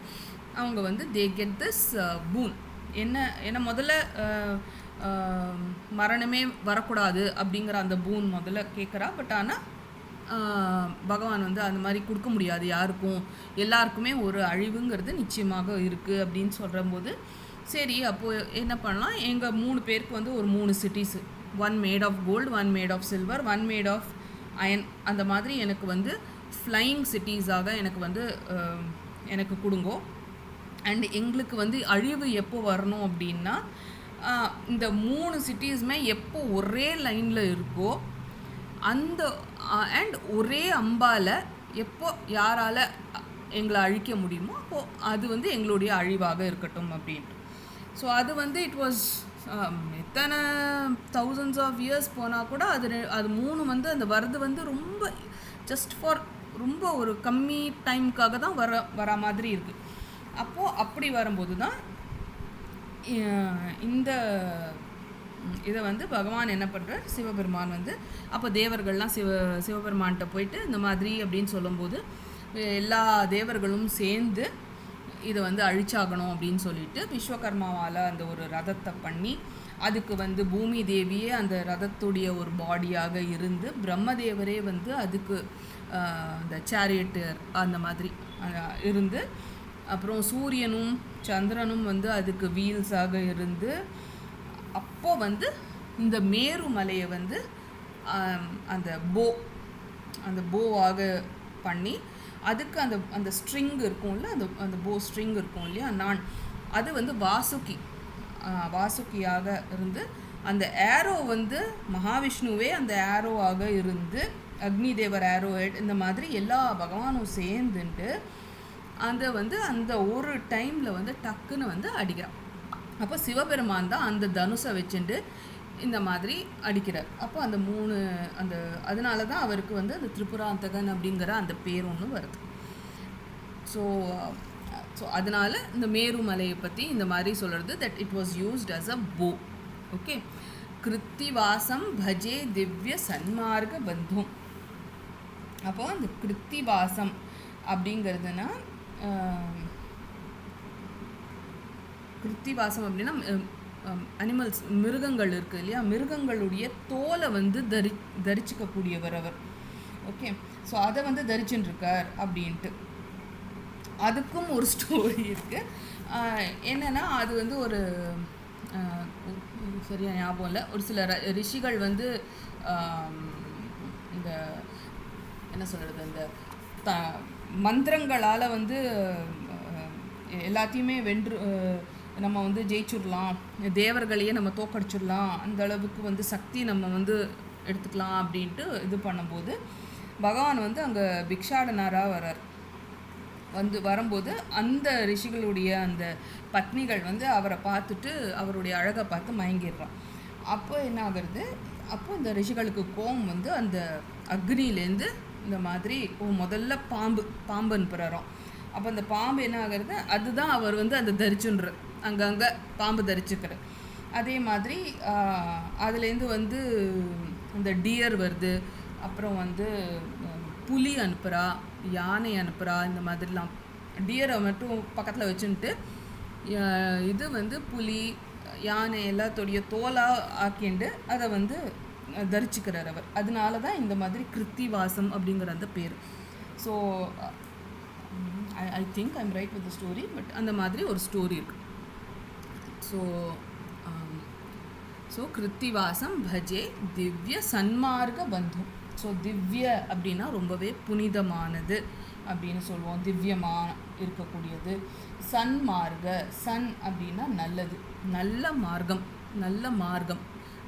அவங்க வந்து தே கெட் திஸ் பூன். என்ன முதல்ல மரணமே வரக்கூடாது அப்படிங்கிற அந்த பூன் முதல்ல கேட்குறா. பட் ஆனால் பகவான் வந்து அந்த மாதிரி கொடுக்க முடியாது யாருக்கும், எல்லாருக்குமே ஒரு அழிவுங்கிறது நிச்சயமாக இருக்குது அப்படின்னு சொல்கிறபோது, சரி அப்போது என்ன பண்ணலாம், எங்கள் 3 பேருக்கு வந்து ஒரு 3 cities, 1 made of gold, 1 made of silver, 1 made of iron, அந்த மாதிரி எனக்கு வந்து ஃப்ளையிங் சிட்டிஸாக எனக்கு கொடுங்கோ. அண்ட் எங்களுக்கு வந்து அழிவு எப்போ வரணும் அப்படின்னா, இந்த 3 சிட்டிஸுமே எப்போ ஒரே லைனில் இருக்கோ அந்த அண்ட் ஒரே அம்பால் எப்போ யாரால் எங்களை அழிக்க முடியுமோ அப்போது அது வந்து எங்களுடைய அழிவாக இருக்கட்டும் அப்படின்ட்டு. ஸோ அது வந்து இட் வாஸ் எத்தனை தௌசண்ட்ஸ் ஆஃப் இயர்ஸ் போனால் கூட அது 3 வந்து அந்த வரது வந்து ரொம்ப ஜஸ்ட் ஃபார் ரொம்ப ஒரு கம்மி டைமுக்காக தான் வர மாதிரி இருக்குது. அப்போது அப்படி வரும்போது தான் இந்த இதை வந்து பகவான் என்ன பண்ணுறார், சிவபெருமான் வந்து அப்போ தேவர்கள்லாம் சிவபெருமான்கிட்ட போயிட்டு இந்த மாதிரி அப்படின்னு சொல்லும்போது எல்லா தேவர்களும் சேர்ந்து இதை வந்து அழிச்சாகணும் அப்படின்னு சொல்லிட்டு விஸ்வகர்மாவால் அந்த ஒரு ரதத்தை பண்ணி அதுக்கு வந்து பூமி தேவியே அந்த ரதத்துடைய ஒரு பாடியாக இருந்து பிரம்மதேவரே வந்து அதுக்கு அந்த சேரியட்டர் அந்த மாதிரி இருந்து, அப்புறம் சூரியனும் சந்திரனும் வந்து அதுக்கு வீல்ஸாக இருந்து, அப்போ வந்து இந்த மேருமலையை வந்து அந்த போவாக பண்ணி அதுக்கு அந்த ஸ்ட்ரிங் இருக்கும்ல, அந்த போ ஸ்ட்ரிங் இருக்கும் இல்லையா, அது வந்து வாசுக்கியாக இருந்து, அந்த ஏரோ வந்து மகாவிஷ்ணுவே அந்த ஏரோவாக இருந்து, அக்னி தேவர் ஏரோ ஹெட், இந்த மாதிரி எல்லா பகவானும் சேர்ந்துட்டு அந்த ஒரு டைமில் வந்து டக்குன்னு வந்து அடிக்கிறான். அப்போ சிவபெருமான் தான் அந்த தனுஷை வச்சுட்டு இந்த மாதிரி அடிக்கிறார். அப்போ அந்த 3 அந்த அதனால தான் அவருக்கு வந்து அந்த திரிபுராந்தகன் அப்படிங்கிற அந்த பேர் ஒன்று வருது. ஸோ அதனால இந்த மேருமலையை பற்றி இந்த மாதிரி சொல்கிறது that it was used as a bow. Okay, கிருத்திவாசம் பஜே திவ்ய சன்மார்க்க பந்தும். அப்போ அந்த கிருத்திவாசம் அப்படிங்கிறதுனா கிருத்திவாசம் அப்படின்னா அனிமல்ஸ், மிருகங்கள் இருக்குது இல்லையா, மிருகங்களுடைய தோலை வந்து தரிச்சிக்கக்கூடியவர் அவர். ஓகே, ஸோ அதை வந்து தரிச்சுட்டுருக்கார் அப்படின்ட்டு. அதுக்கும் ஒரு ஸ்டோரி இருக்குது. என்னென்னா அது வந்து ஒரு சரியாக ஞாபகம் இல்லை, ஒரு சில ரிஷிகள் வந்து இந்த என்ன சொல்கிறது, இந்த மந்திரங்களால் வந்து எல்லாத்தையுமே வென்று நம்ம வந்து ஜெயிச்சுடலாம், தேவர்களையே நம்ம தோக்கடிச்சிடலாம், அந்த அளவுக்கு வந்து சக்தி நம்ம வந்து எடுத்துக்கலாம் அப்படின்ட்டு இது பண்ணும்போது பகவான் வந்து அங்கே பிக்ஷாடனாராக வரார். வரும்போது அந்த ரிஷிகளுடைய அந்த பத்னிகள் வந்து அவரை பார்த்துட்டு அவருடைய அழகை பார்த்து மயங்கிடுறான். அப்போ என்ன ஆகுறது, அப்போ இந்த ரிஷிகளுக்கு கோபம் வந்து அந்த அக்னியிலேருந்து இந்த மாதிரி முதல்ல பாம்பு அனுப்புகிறாரோம். அப்போ அந்த பாம்பு என்ன ஆகுறது, அதுதான் அவர் வந்து அந்த தரிச்சுன்ற அங்கங்கே பாம்பு தரிச்சுக்கிற. அதே மாதிரி அதுலேருந்து வந்து அந்த டியர் வருது, அப்புறம் வந்து புலி அனுப்புகிறா, யானை அனுப்புகிறா, இந்த மாதிரிலாம். டியரை மட்டும் பக்கத்தில் வச்சுன்ட்டு இது வந்து புலி யானை எல்லாத்தோடைய தோலாக ஆக்கிண்டு அதை வந்து தரிச்சுக்கிறார் அவர். அதனால தான் இந்த மாதிரி கிருத்திவாசம் அப்படிங்கிற அந்த பேர். So I think I'm right with the story, but அந்த மாதிரி ஒரு ஸ்டோரி இருக்கு. ஸோ கிருத்திவாசம் பஜே திவ்ய சன்மார்க்க பந்து. ஸோ திவ்ய அப்படின்னா ரொம்பவே புனிதமானது அப்படின்னு சொல்லுவோம், திவ்யமாக இருக்கக்கூடியது. சன்மார்க்க, சன் அப்படின்னா நல்லது, நல்ல மார்க்கம், நல்ல மார்க்கம்.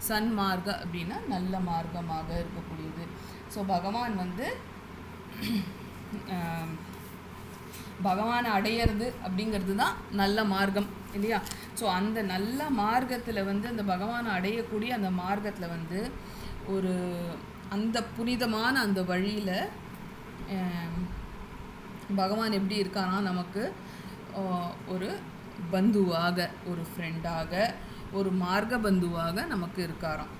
சன்மார்க்க அப்படின்னா நல்ல மார்க்கமாக இருக்கக்கூடியது. ஸோ பகவான் வந்து பகவானை அடையிறது அப்படிங்கிறது தான் நல்ல மார்க்கம் இல்லையா. ஸோ அந்த நல்ல மார்க்கத்தில் வந்து அந்த பகவானை அடையக்கூடிய அந்த மார்க்கத்தில் வந்து ஒரு அந்த புனிதமான அந்த வழியில் பகவான் எப்படி இருக்கானா, நமக்கு ஒரு பந்துவாக, ஒரு ஃப்ரெண்டாக, ஒரு மார்க்க பந்துவாக நமக்கு இருக்காராம்.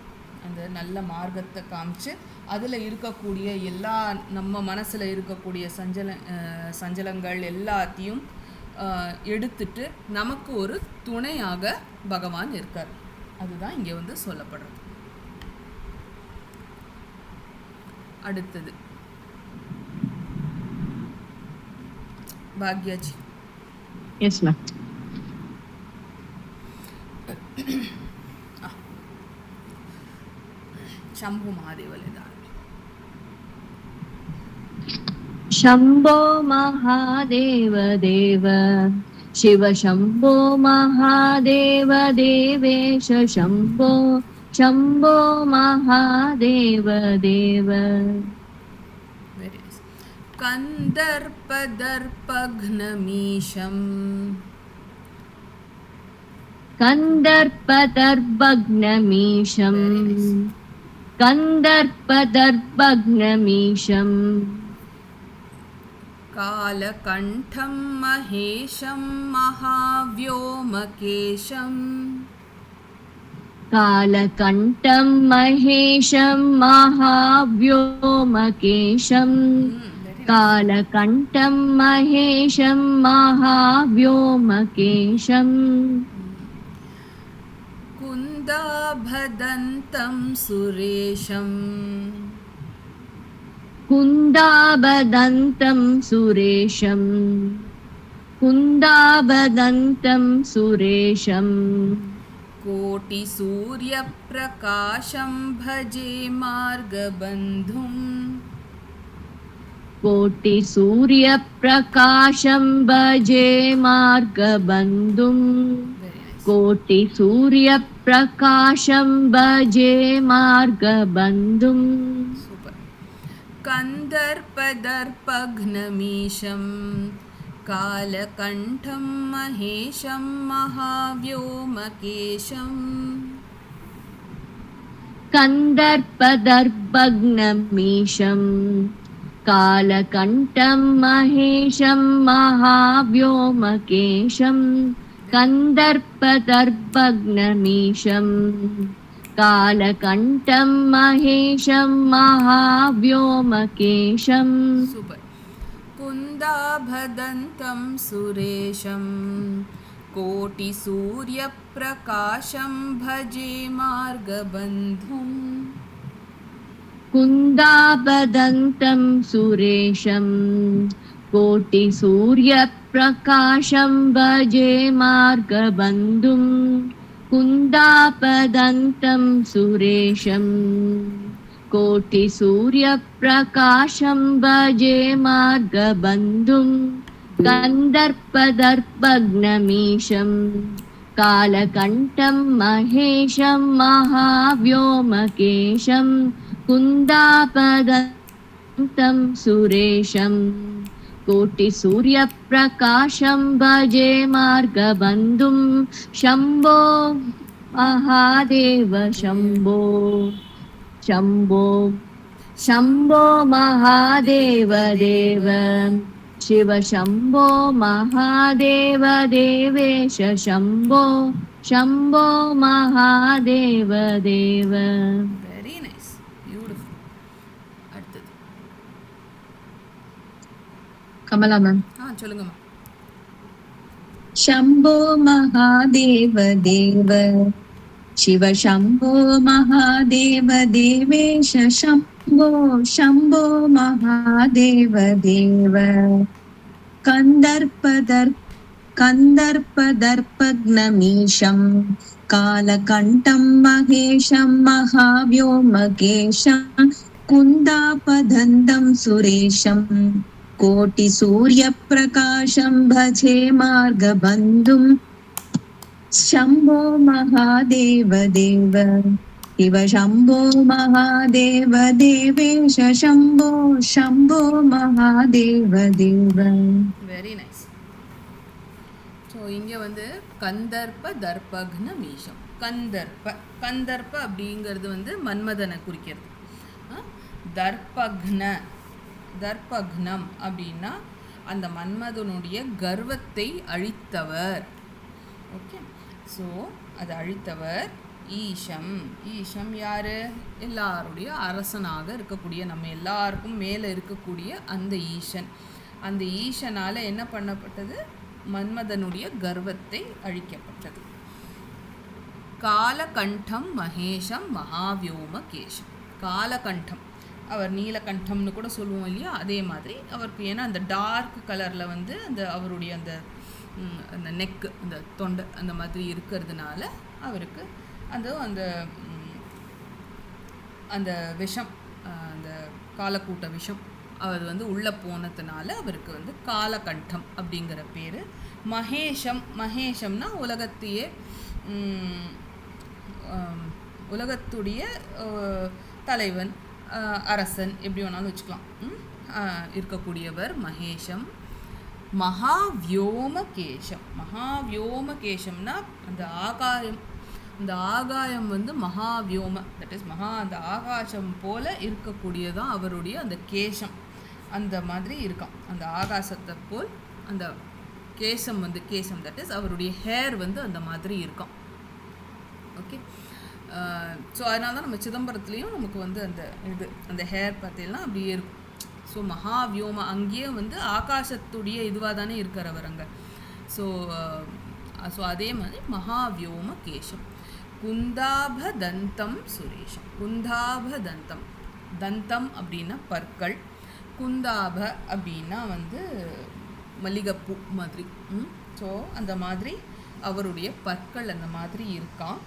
அந்த நல்ல மார்க்கத்தை காமிச்சு அதில் இருக்கக்கூடிய எல்லா நம்ம மனசில் இருக்கக்கூடிய சஞ்சலங்கள் எல்லாத்தையும் எடுத்துட்டு நமக்கு ஒரு துணையாக பகவான் இருக்கார். அதுதான் இங்கே வந்து சொல்லப்படுறது. அடுத்தது பாக்யாஜி. Yes ma'am. शंभो महादेव लेदार शंभो महादेव देव शिव शंभो महादेव देवेश शंभो शंभो महादेव देव. कंदर्पदर्पघ्नमीशम् कंदर्पदर्पघ्नमीशम् कंदर्पदर्पघ्नमीशम् कालकण्ठं महेशं महाव्योमकेशम् कालकण्ठं महेशं महाव्योमकेशम् कालकण्ठं महेशं महाव्योमकेशम् कुन्दाभदन्तं सुरेशम् कुन्दाभदन्तं सुरेशम् कुन्दाभदन्तं सुरेशम् कोटिसूर्यप्रकाशं भजे मार्गबन्धुम् कोटिसूर्यप्रकाशं भजे मार्गबन्धुम् कोटिसूर्यप्रकाशं भजे मार्गबन्धुम्. कंदर्पदर्पघ्नमीशं कालकण्ठं महेशं महाव्योमकेशम्. कन्दर्पदर्पघ्नमीशं कालकण्ठं महेशं महाव्योमकेशं कन्दर्पदर्पघ्नमीशं कालकण्ठं महेशं महाव्योमकेशं சூப்பர். कुन्दाभदन्तं सुरेशं कोटिसूर्यप्रकाशं भजे मार्गबन्धुम्. कुन्दाभदन्तं सुरेशं कोटिसूर्यप्रकाशं भजे मार्गबन्धुं कुन्दापदन्तं सुरेशं कोटिसूर्यप्रकाशं भजे मार्गबन्धुं कन्दर्पदर्पघ्नमीशं कालकण्ठं महेशं महाव्योमकेशं कुन्दापदन्तं सुरेशं कोटिसूर्यप्रकाशं भजे मार्गबन्धुं शम्भो महादेव शम्भो शम्भो शम्भो महादेव देव शिव शम्भो महादेव देवेश शम्भो शम्भो महादेव देव. Very nice, beautiful. அடுத்தது கமலா மேம். சொல்லுங்கம்மா. शम्भो महादेव देव शिव शम्भो महादेव देवेश शम्भो शम्भो महादेव देव कन्दर्पदर्पघ्नमीशं कालकण्ठं महेशं महाव्योमकेशं कुन्दापदन्तं सुरेशं कोटिसूर्यप्रकाशं भजे मार्गबन्धुं शम्भो महादेव देव शिव शम्भो महादेव देवेश शम्भो शम्भो महादेव देव. Very nice. ஸோ இங்கே வந்து கந்தர்ப்ப தர்ப்பக்ன மீஷம். கந்தர்ப்ப அப்படிங்கிறது வந்து மன்மதனை குறிக்கிறது. தர்ப்பக்னம் அப்படின்னா அந்த மன்மதனுடைய கர்வத்தை அழித்தவர். ஓகே, ஸோ அதை அழித்தவர் ஈஷம் யாரு? எல்லாருடைய அரசனாக இருக்கக்கூடிய, நம்ம எல்லாருக்கும் மேலே இருக்கக்கூடிய அந்த ஈசன். அந்த ஈசனால் என்ன பண்ணப்பட்டது? மன்மதனுடைய கர்வத்தை அழிக்கப்பட்டது. காலகண்டம் மகேஷம் மகாவியோமகேஷம். காலகண்டம், அவர் நீலகண்டம்னு கூட சொல்லுவோம் இல்லையா? அதே மாதிரி அவருக்கு, ஏன்னா அந்த டார்க் கலரில் வந்து அந்த அவருடைய அந்த நெக்கு, அந்த தொண்டை அந்த மாதிரி இருக்கிறதுனால அவருக்கு அந்த அந்த அந்த விஷம், அந்த காலக்கூட்ட விஷம் அவர் வந்து உள்ளே போனதுனால அவருக்கு வந்து காலகண்டம் அப்படிங்கிற பேர். மகேஷம்னா உலகத்தையே, உலகத்துடைய தலைவன், அரசன், எப்படி வேணாலும் வச்சுக்கலாம், இருக்கக்கூடியவர் மகேஷம். மகாவியோமகேஷம்னா அந்த ஆகாயம், அந்த ஆகாயம் வந்து மகாவியோம, தட் இஸ் அந்த ஆகாசம் போல இருக்கக்கூடியதான் அவருடைய அந்த கேசம். அந்த மாதிரி இருக்கான், அந்த ஆகாசத்தை போல் அந்த கேசம் வந்து தட் இஸ் அவருடைய ஹேர் வந்து அந்த மாதிரி இருக்கான். ஓகே, ஸோ அதனால தான் நம்ம சிதம்பரத்துலேயும் நமக்கு வந்து அந்த இது அந்த ஹேர் பார்த்தீங்கன்னா அப்படியே இருக்கும். ஸோ மகாவியோம அங்கேயே வந்து ஆகாசத்துடைய இதுவாக தானே இருக்கிறவர் அங்கே. ஸோ அதே மாதிரி மகாவியோம கேசம். குந்தாபதந்தம் சுரேஷம். குந்தாபதந்தம், தந்தம் அப்படின்னா பற்கள், குந்தாப அப்படின்னா வந்து மல்லிகைப்பூ மாதிரி. ஸோ அந்த மாதிரி அவருடைய பற்கள் அந்த மாதிரி இருக்கான்.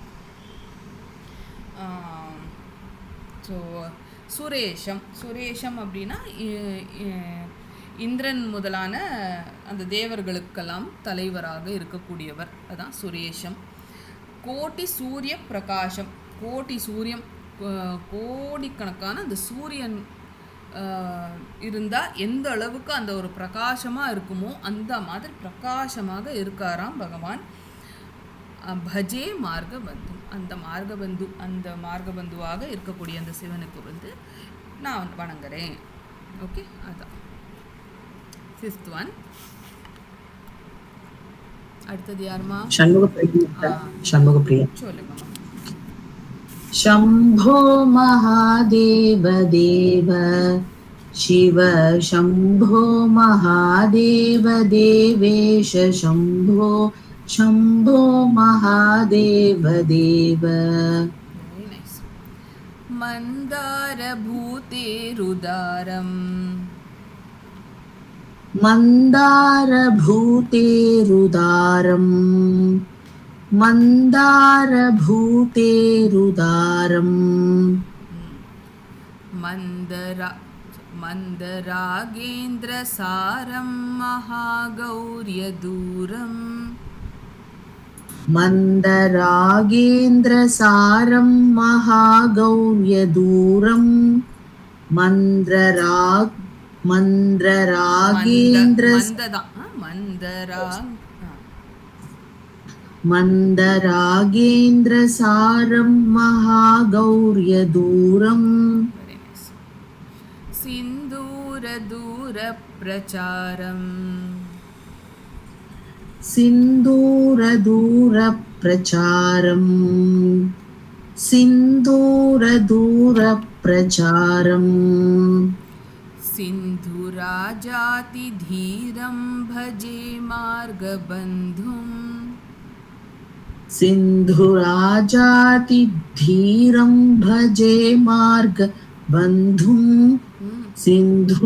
ஸோ சுரேஷம் அப்படின்னா இந்திரன் முதலான அந்த தேவர்களுக்கெல்லாம் தலைவராக இருக்கக்கூடியவர், அதான் சுரேஷம். கோட்டி சூரிய பிரகாசம். கோட்டி சூரியன், கோடிக்கணக்கான அந்த சூரியன் இருந்தால் எந்த அளவுக்கு அந்த ஒரு பிரகாசமாக இருக்குமோ அந்த மாதிரி பிரகாசமாக இருக்காராம் பகவான். பஜே மார்கபந்து, அந்த மார்கபந்துவாக இருக்கக்கூடிய அந்த சிவனுக்கு வந்து நான் வணங்குறேன். ஓகே, அதான் 5th ஒன். அடுத்தது யாருமா? சண்முகப்பிரியா. சொல்லுங்க. शम्भो महादेव देव शिव शम्भो महादेव देवेश शम्भो शम्भो महादेव देव. Very nice. मन्दारभूतेरुदारम् मन्दारभूतेरुदारम् मन्दारभूतेरुदारम् मन्दरागेन्द्रसारं महागौर्यदूरम् मन्दरागेन्द्रसारं महागौर्यदूरम् मन्दरागेन्द्रसारं महागौर्यदूरम्. सिन्दूरदूरप्रचारम् सिन्दूरदूरप्रचारम् सिन्दूरदूरप्रचारम् सिन्धुराजातिधीरं भजे मार्गबन्धुम् सिन्धुराजातिधीरं भजे मार्गबन्धुम् सिन्धुराजातिधीरं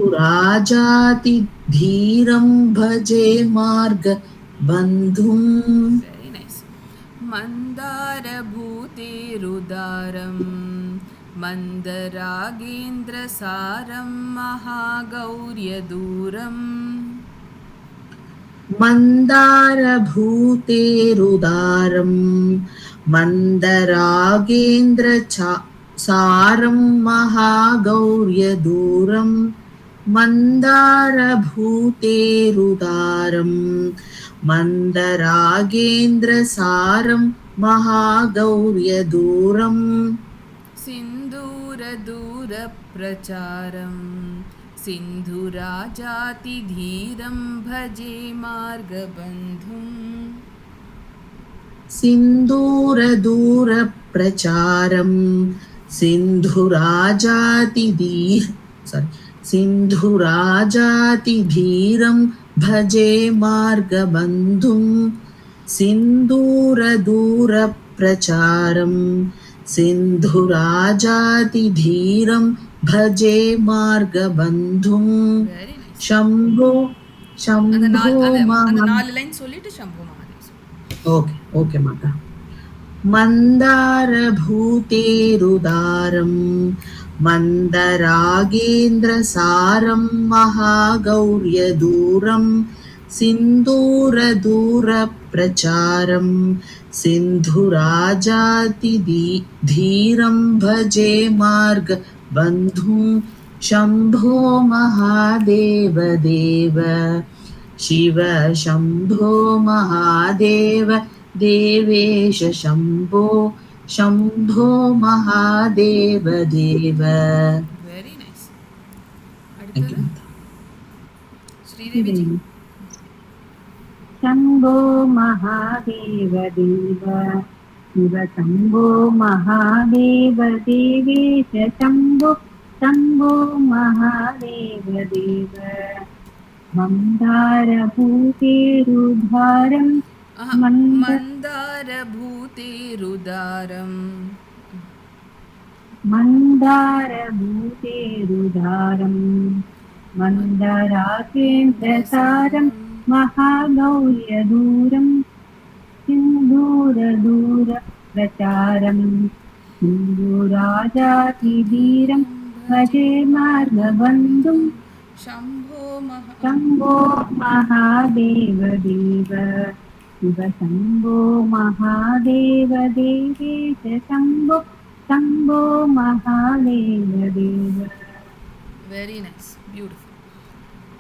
भजे मार्गबन्धुम्. Very nice. मन्दारभूतेरुदारम् मन्दरागेन्द्रसारं महागौर्यदूरम् मन्दारभूतेरुदारम् मन्दरागेन्द्रसारं महागौर्यदूरम् मन्दारभूतेरुदारम् मन्दरागेन्द्रसारं महागौर्यदूरम्. सिन्दूरदूरप्रचारम् सिन्धुराजातिधीरं भजे मार्गबन्धुम् सिन्दूरदूरप्रचारम् सिन्धुराजातिधीरं भजे मार्गबन्धुम् सिन्दूरदूरप्रचारम् सिन्धुराजातिधीरं भजे मार्गबन्धुम्. शम्भो शम्भो ओके माता. मन्दारभूतेरुदारम् मन्दरागेन्द्रसारं महागौर्यदूरम् सिन्दूरदूरप्रचारम् सिन्धुराजातिधीरं भजे मार्गबन्धुम्. शम्भो महादेव देव शिव शम्भो महादेव देवेश शम्भो शम्भो महादेव देव. Very nice. அடுத்தது ஸ்ரீதேவி. शम्भो महादेव देव शिव शम्भो महादेव देवेश शम्भो शम्भो महादेव देव. मन्दारभूतेरुदारम् मन्दारभूतेरुदारम् मन्दारभूतेरुदारम् मन्दरागेन्द्रसारम् महागौर्यदूरम् सिन्दूरदूरप्रचारम् सिन्दूराजातिधीरं भजे मार्गबन्धुम्. शम्भो महादेव देव शिव शम्भो महादेव देवेश शम्भो शम्भो महादेव देव. Very nice, beautiful.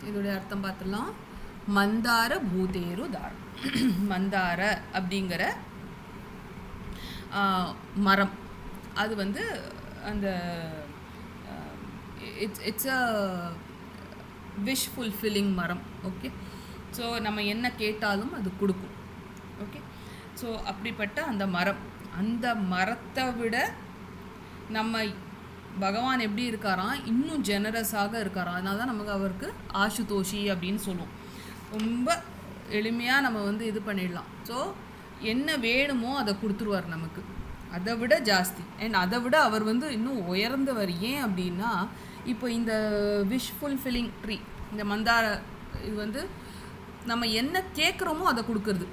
இதோடைய அர்த்தம் பார்த்துடலாம். மந்தார பூதேரு தாரம். மந்தார அப்படிங்கிற மரம். அது வந்து அந்த இட்ஸ் அ விஷ் ஃபுல்ஃபில்லிங் மரம். ஓகே, ஸோ நம்ம என்ன கேட்டாலும் அது கொடுக்கும். ஓகே, ஸோ அப்படிப்பட்ட அந்த மரம், அந்த மரத்தை விட நம்ம பகவான் எப்படி இருக்காராம், இன்னும் ஜெனரஸாக இருக்காராம். அதனால தான் நமக்கு அவருக்கு ஆசுதோஷி அப்படின்னு சொல்லுவோம். ரொம்ப எளிமையாக நம்ம வந்து இது பண்ணிடலாம். ஸோ என்ன வேணுமோ அதை கொடுத்துருவார் நமக்கு, அதை விட ஜாஸ்தி. அண்ட் அதை விட அவர் வந்து இன்னும் உயர்ந்தவர். ஏன் அப்படின்னா, இப்போ இந்த விஷ் ஃபுல்ஃபில்லிங் ட்ரீ, இந்த மந்தார, இது வந்து நம்ம என்ன கேட்குறோமோ அதை கொடுக்குறது.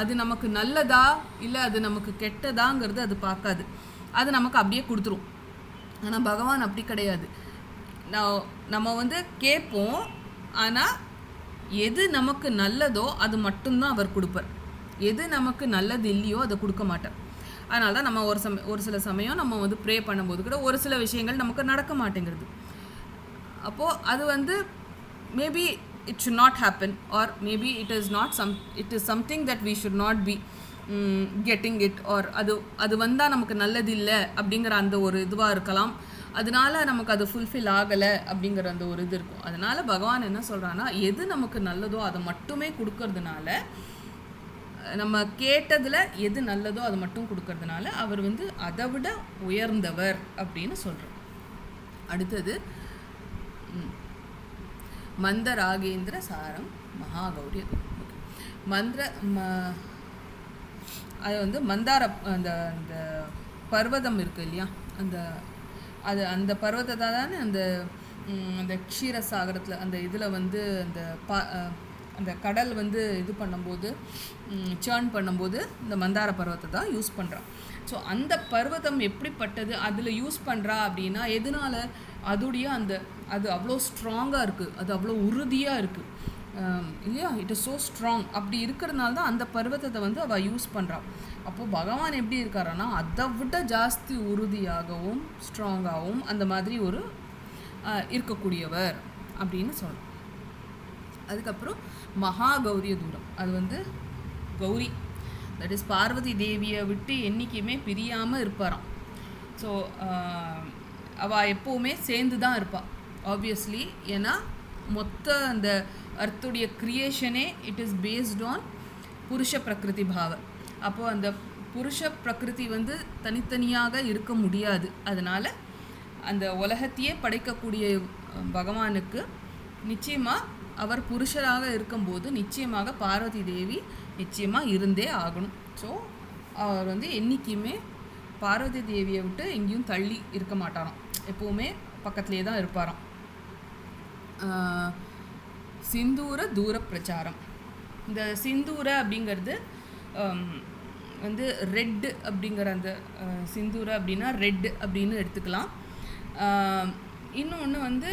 அது நமக்கு நல்லதா இல்லை அது நமக்கு கெட்டதாங்கிறது அது பார்க்காது, அது நமக்கு அப்படியே கொடுத்துரும். ஆனால் பகவான் அப்படி கிடையாது. நம்ம வந்து கேட்போம், ஆனால் எது நமக்கு நல்லதோ அது மட்டும்தான் அவர் கொடுப்பார். எது நமக்கு நல்லது இல்லையோ அதை கொடுக்க மாட்டார். அதனால தான் நம்ம ஒரு சில சமயம் நம்ம வந்து ப்ரே பண்ணும்போது கூட ஒரு சில விஷயங்கள் நமக்கு நடக்க மாட்டேங்கிறது. அப்போது அது வந்து maybe it should not happen, or maybe it is something that we should not be getting it, or அது வந்தால் நமக்கு நல்லது இல்லை அப்படிங்கிற அந்த ஒரு இதுவாக இருக்கலாம். அதனால நமக்கு அது ஃபுல்ஃபில் ஆகலை அப்படிங்கிற அந்த ஒரு இது இருக்கும். அதனால் பகவான் என்ன சொல்கிறான்னா, எது நமக்கு நல்லதோ அதை மட்டுமே கொடுக்கறதுனால, நம்ம கேட்டதில் எது நல்லதோ அதை மட்டும் கொடுக்கறதுனால அவர் வந்து அதை விட உயர்ந்தவர் அப்படின்னு சொல்கிறோம். அடுத்தது மந்தராகேந்திர சாரம் மகாகௌரிய. அது வந்து மந்தார அந்த அந்த பர்வதம் இருக்குது இல்லையா, அந்த பர்வதத்தை தானே அந்த க்ஷீரசாகரத்தில் அந்த இதில் வந்து அந்த கடல் வந்து இது பண்ணும்போது, சேர்ன் பண்ணும்போது இந்த மந்தார பர்வத்தை தான் யூஸ் பண்ணுறான். ஸோ அந்த பர்வதம் எப்படிப்பட்டது, அதில் யூஸ் பண்ணுறா அப்படின்னா எதனால, அதுடைய அது அவ்வளோ ஸ்ட்ராங்காக இருக்குது, அது அவ்வளோ உறுதியாக இருக்குது இல்லையா, இட் இஸ் ஸோ ஸ்ட்ராங். அப்படி இருக்கிறதுனால தான் அந்த பர்வதத்தை வந்து அவள் யூஸ் பண்ணுறாள். அப்போது பகவான் எப்படி இருக்காரான்னா, அதை விட ஜாஸ்தி உறுதியாகவும் ஸ்ட்ராங்காகவும் அந்த மாதிரி ஒரு இருக்கக்கூடியவர் அப்படின்னு சொல்கிறோம். அதுக்கப்புறம் மகாகௌரிய தூரம், அது வந்து கௌரி, தட் இஸ் பார்வதி தேவியை விட்டு என்றைக்குமே பிரியாமல் இருப்பாராம். ஸோ அவள் எப்போவுமே சேர்ந்து தான் இருப்பாள் ஆப்வியஸ்லி. ஏன்னா மொத்த அந்த அர்த்துடைய க்ரியேஷனே இட் இஸ் பேஸ்ட் ஆன் புருஷ பிரகிருதி பாவ. அப்போது அந்த புருஷ பிரகிருதி வந்து தனித்தனியாக இருக்க முடியாது. அதனால் அந்த உலகத்தையே படைக்கக்கூடிய பகவானுக்கு நிச்சயமாக அவர் புருஷராக இருக்கும்போது நிச்சயமாக பார்வதி தேவி நிச்சயமாக இருந்தே ஆகணும். ஸோ அவர் வந்து என்றைக்குமே பார்வதி தேவியை விட்டு எங்கேயும் தள்ளி இருக்க மாட்டாராம், எப்போவுமே பக்கத்துலேயே தான் இருப்பாராம். சிந்தூர தூர பிரச்சாரம். இந்த சிந்தூர அப்படிங்கிறது வந்து ரெட்டு அப்படிங்கிற அந்த சிந்தூர அப்படின்னா ரெட்டு அப்படின்னு எடுத்துக்கலாம். இன்னொன்று வந்து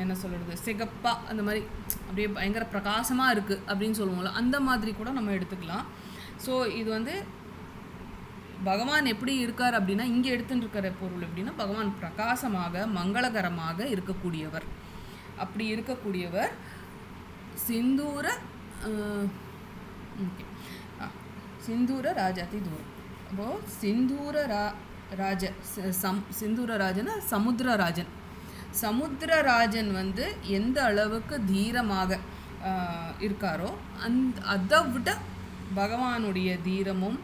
என்ன சொல்கிறது, சிகப்பாக அந்த மாதிரி அப்படியே பயங்கர பிரகாசமாக இருக்குது அப்படின்னு சொல்லுவோம்ல, அந்த மாதிரி கூட நம்ம எடுத்துக்கலாம். ஸோ இது வந்து பகவான் எப்படி இருக்கார் அப்படின்னா, இங்கே எடுத்துகிட்டு இருக்கிற பொருள் எப்படின்னா, பகவான் பிரகாசமாக மங்களகரமாக இருக்கக்கூடியவர். அப்படி இருக்கக்கூடியவர் சிந்தூர சிந்தூர ராஜாதி தூரம். அப்போது சிந்தூரராஜனா சமுத்திரராஜன். சமுத்திரராஜன் வந்து எந்த அளவுக்கு தீரமாக இருக்காரோ அதை விட பகவானுடைய தீரமும்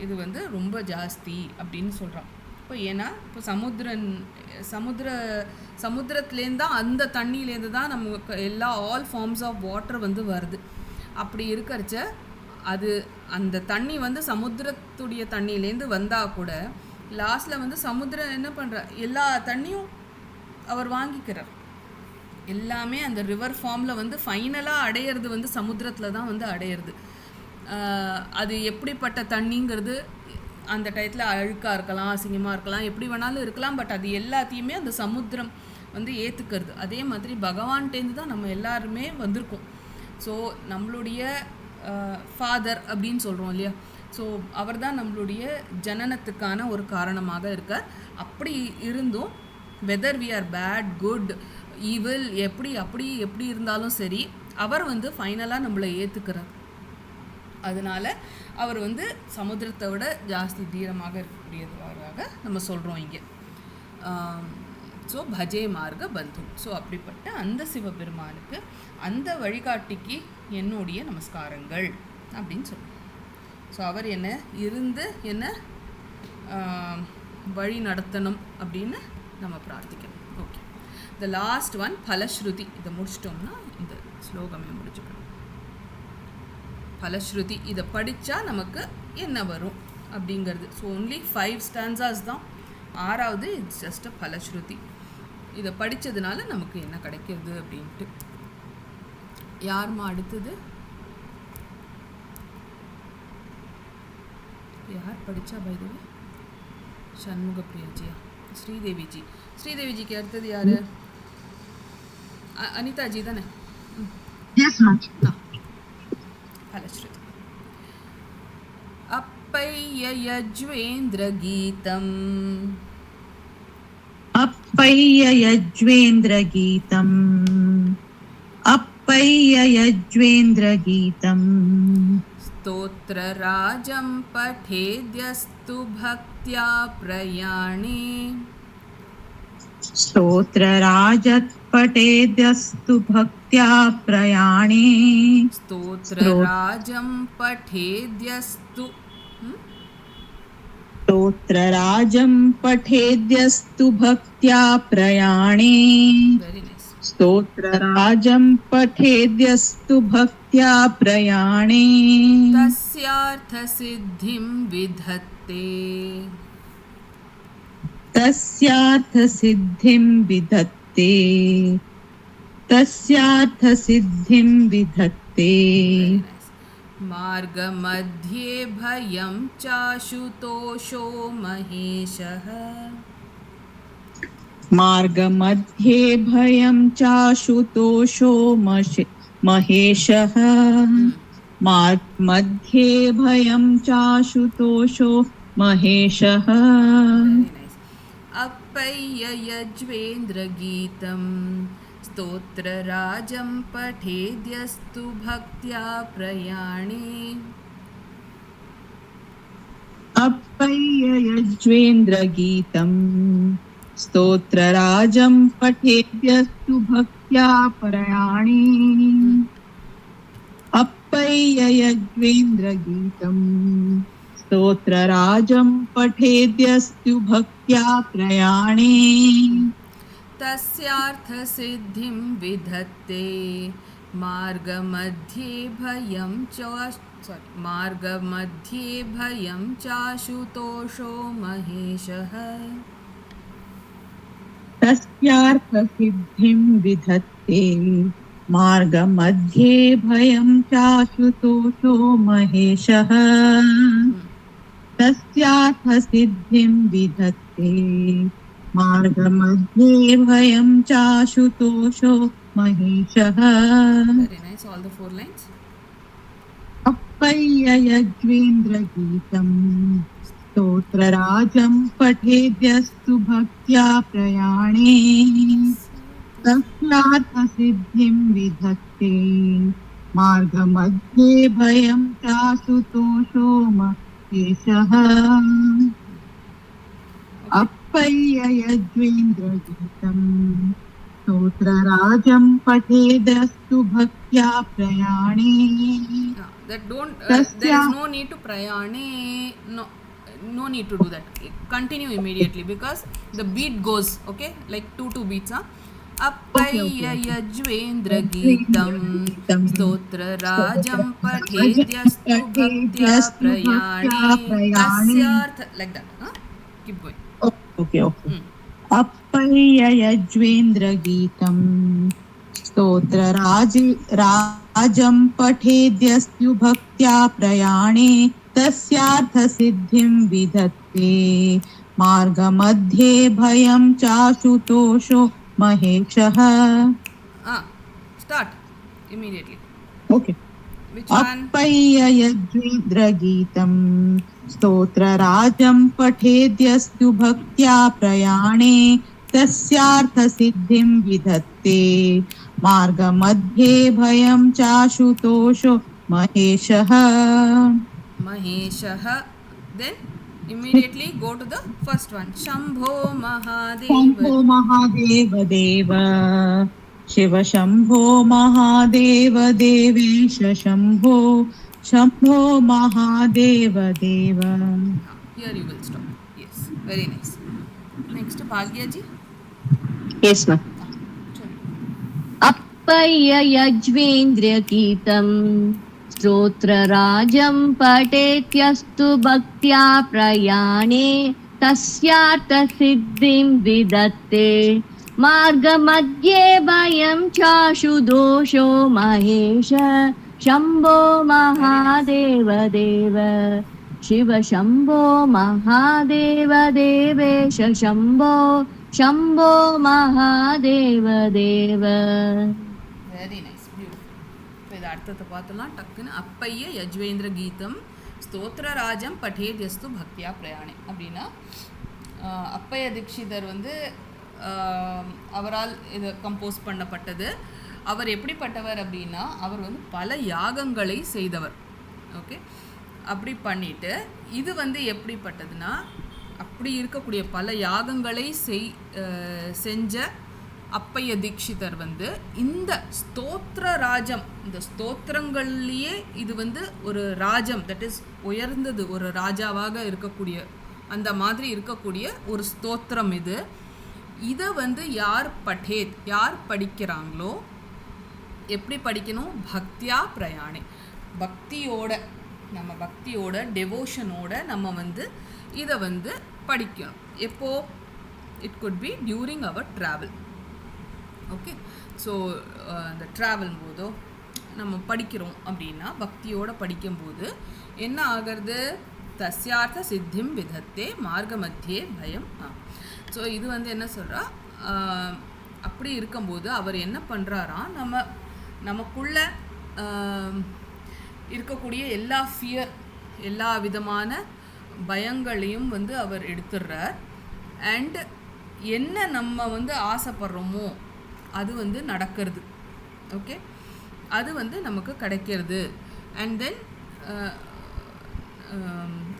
இது வந்து ரொம்ப ஜாஸ்தி அப்படின்னு சொல்கிறான். இப்போ ஏன்னா இப்போ சமுத்திரத்துலேருந்து தான், அந்த தண்ணியிலேருந்து தான் நமக்கு எல்லா ஆல் ஃபார்ம்ஸ் ஆஃப் வாட்டர் வந்து வருது. அப்படி இருக்கிறச்ச அது அந்த தண்ணி வந்து சமுத்திரத்துடைய தண்ணியிலேருந்து வந்தால் கூட லாஸ்ட்டில் வந்து சமுத்திரம் என்ன பண்ணுற, எல்லா தண்ணியும் அவர் வாங்கிக்கிறார். எல்லாமே அந்த ரிவர் ஃபார்மில் வந்து ஃபைனலாக அடையிறது வந்து சமுத்திரத்தில் தான் வந்து அடையிறது. அது எப்படிப்பட்ட தண்ணிங்கிறது அந்த டயத்தில் அழுக்காக இருக்கலாம், அசிங்கமாக இருக்கலாம், எப்படி வேணாலும் இருக்கலாம். பட் அது எல்லாத்தையுமே அந்த சமுத்திரம் வந்து ஏற்றுக்கிறது. அதே மாதிரி பகவான்கிட்டேருந்து தான் நம்ம எல்லாருமே வந்திருக்கோம். ஸோ நம்மளுடைய ஃபாதர் அப்படின்னு சொல்கிறோம் இல்லையா, ஸோ அவர் தான் நம்மளுடைய ஜனனத்துக்கான ஒரு காரணமாக இருக்கார். அப்படி இருந்தும் whether we are bad good evil எப்படி இருந்தாலும் சரி, அவர் வந்து ஃபைனலாக நம்மளை ஏற்றுக்கிறார். அதனால அவர் வந்து சமுத்திரத்தை விட ஜாஸ்தி தீரமாக இருக்கக்கூடியவராக நம்ம சொல்கிறோம் இங்கே. ஸோ பஜே மார்க பந்து. ஸோ அப்படிப்பட்ட அந்த சிவபெருமானுக்கு, அந்த வழிகாட்டிக்கு என்னுடைய நமஸ்காரங்கள் அப்படின்னு சொல்லுவோம். ஸோ அவர் என்ன இருந்து என்ன வழி நடத்தணும் அப்படின்னு நம்ம பிரார்த்திக்கணும். ஓகே, த லாஸ்ட் ஒன் பலஸ்ருதி. இதை முடிச்சிட்டோம்னா இந்த ஸ்லோகமே முடிச்சுக்கணும். பலஸ்ருதி இதை படித்தா நமக்கு என்ன வரும் அப்படிங்கிறது. ஸோ ஒன்லி 5 ஸ்டான்சாஸ் தான். 6வது இட்ஸ் ஜஸ்ட் அ பலஸ்ருதி. இதை படித்ததுனால நமக்கு என்ன கிடைக்கிறது அப்படின்ட்டு. யாருமா அடுத்தது? யார் படித்தா பைதவே? சண்முக பிரியாஜியா? ஸ்ரீதேவிஜி. ஸ்ரீதேவிஜிக்கு அடுத்தது யார்? அனிதாஜி தானே? फलश्रुति. अप्पय्ययज्वेन्द्रगीतम् अप्पय्ययज्वेन्द्रगीतम् अप्पय्ययज्वेन्द्रगीतम् स्तोत्रराजं पठेद्यस्तु भक्त्या प्रयाणे स्तोत्रराजत् पठेद्यस्तु भक्त्या प्रयाणे स्तोत्रराजं पठेद्यस्तु स्तोत्रराजं पठेद्यस्तु भक्त्या प्रयाणे वेरी नाइस स्तोत्रराजं पठेद्यस्तु भक्त्या प्रयाणे तस्यार्थसिद्धिं विधत्ते तस्यार्थसिद्धिं विधत्ते तस्यार्थसिद्धिं विधत्ते मार्गमध्ये भयं चाशुतोषो महेशः मार्गमध्ये भयं चाशुतोषो महेशः मार्गमध्ये भयं चाशुतोषो महेशः अप्पय्ययज्वेन्द्रगीतं स्तोत्रराजं पठेद्यस्तु भक्त्या प्रयाणे अप्पय्ययज्वेन्द्रगीतं स्तोत्रराजं पठेद्यस्तु भक्त्या प्रयाणे अप्पय्ययज्वेन्द्रगीतं स्तोत्रराजं पठेद्यस्तु भक्त्या प्रयाणे तस्यार्थसिद्धिं विधत्ते मार्गमध्ये भयं चाशुतोषो महेशः तस्यार्थसिद्धिं विधत्ते मार्गमध्ये भयं चाशुतोषो महेशः तस्यार्थसिद्धिं विधत्ते मार्गमध्ये भयं चाशुतोषो महेशः. Very nice, all the 4 lines. अप्पय्ययज्वेन्द्रगीतं स्तोत्रराजं पठेद्यस्तु भक्त्या प्रयाणे तस्यार्थसिद्धिं विधत्ते मार्गमध्ये भयं चाशुतोषो महेशः अप्पय्ययज्वेन्द्रगीतं स्तोत्रराजं पठेद्यस्तु भक्त्या प्रयाणे That don't there is no need to prayane, no need to do that. Continue immediately because the beat goes, okay, like 2 beats. अप्पय्ययज्वेन्द्रगीतं स्तोत्रराजं पठेद्यस्तु भक्त्या प्रयाणे तस्यार्थ like that. Keep going. Okay. अप्पय्ययज्वेन्द्रगीतं स्तोत्रराजं पठेद्यस्तु भक्त्या प्रयाणे तस्यार्थसिद्धिं विधत्ते मार्गमध्ये भयं चाशुतोषो महेशः. Start immediately. Okay. Which one? अप्पय्ययज्वेन्द्रगीतं स्तोत्रराजं पठेद्यस्तु भक्त्या प्रयाणे तस्यार्थसिद्धिं विधत्ते मार्गमध्ये भयं चाशुतोषो महेशः Maheshaha. Then immediately go to the first one. Shambho Mahadeva. Shambho महादेव देव शिव शम्भो महादेव देवेश शम्भो शम्भो महादेव देव. Here you will stop. Yes, very nice. Next, Bhagya ji. Yes, ma'am. Appaya yajvendryakitam स्तोत्रराजं पठेत्यस्तु भक्त्या प्रयाणे तस्यार्थसिद्धिं विदत्ते मार्गमध्ये भयं चाशु दोषो महेश शम्भो महादेव देव शिव शम्भो महादेव देवेश शम्भो शम्भो महादेव देव. Very nice, beautiful. இப்போ இது அர்த்தத்தை பார்த்தலாம் டக்குன்னு. அப்பைய யஜ்வேந்திர கீதம் ஸ்தோத்திரராஜம் பட்டேத்யஸ்து பக்தியா பிரயாணே அப்படின்னா அப்பைய தீக்ஷிதர் வந்து அவரால் இது கம்போஸ் பண்ணப்பட்டது. அவர் எப்படிப்பட்டவர் அப்படின்னா அவர் வந்து பல யாகங்களை செய்தவர். ஓகே, அப்படி பண்ணிட்டு இது வந்து எப்படிப்பட்டதுன்னா அப்படி இருக்கக்கூடிய பல யாகங்களை செஞ்ச அப்பைய தீக்ஷிதர் வந்து இந்த ஸ்தோத்திர ராஜம், இந்த ஸ்தோத்திரங்கள்லேயே இது வந்து ஒரு ராஜம், தட் இஸ் உயர்ந்தது, ஒரு ராஜாவாக இருக்கக்கூடிய அந்த மாதிரி இருக்கக்கூடிய ஒரு ஸ்தோத்திரம் இது. இதை வந்து யார் பட்டேத், யார் படிக்கிறாங்களோ, எப்படி படிக்கணும்? பக்தியா பிரயாணே, பக்தியோட, நம்ம பக்தியோட டெவோஷனோட நம்ம வந்து இதை வந்து படிக்கணும். எப்போ? It could be during our travel. Okay, so அந்த ட்ராவல் போதோ நம்ம படிக்கிறோம் அப்படின்னா பக்தியோடு படிக்கும்போது என்ன ஆகிறது? தஸ்யார்த்த சித்திம் விதத்தே மார்க மத்தியே பயம். ஸோ இது வந்து என்ன சொல்கிறா, அப்படி இருக்கும்போது அவர் என்ன பண்ணுறாராம், நமக்குள்ள இருக்கக்கூடிய எல்லா ஃபியர், எல்லா விதமான பயங்களையும் வந்து அவர் எடுத்துடுறார். அண்ட் என்ன நம்ம வந்து ஆசைப்படுறோமோ அது வந்து நடக்கிறது. ஓகே, அது வந்து நமக்கு கிடைக்கிறது. அண்ட் தென்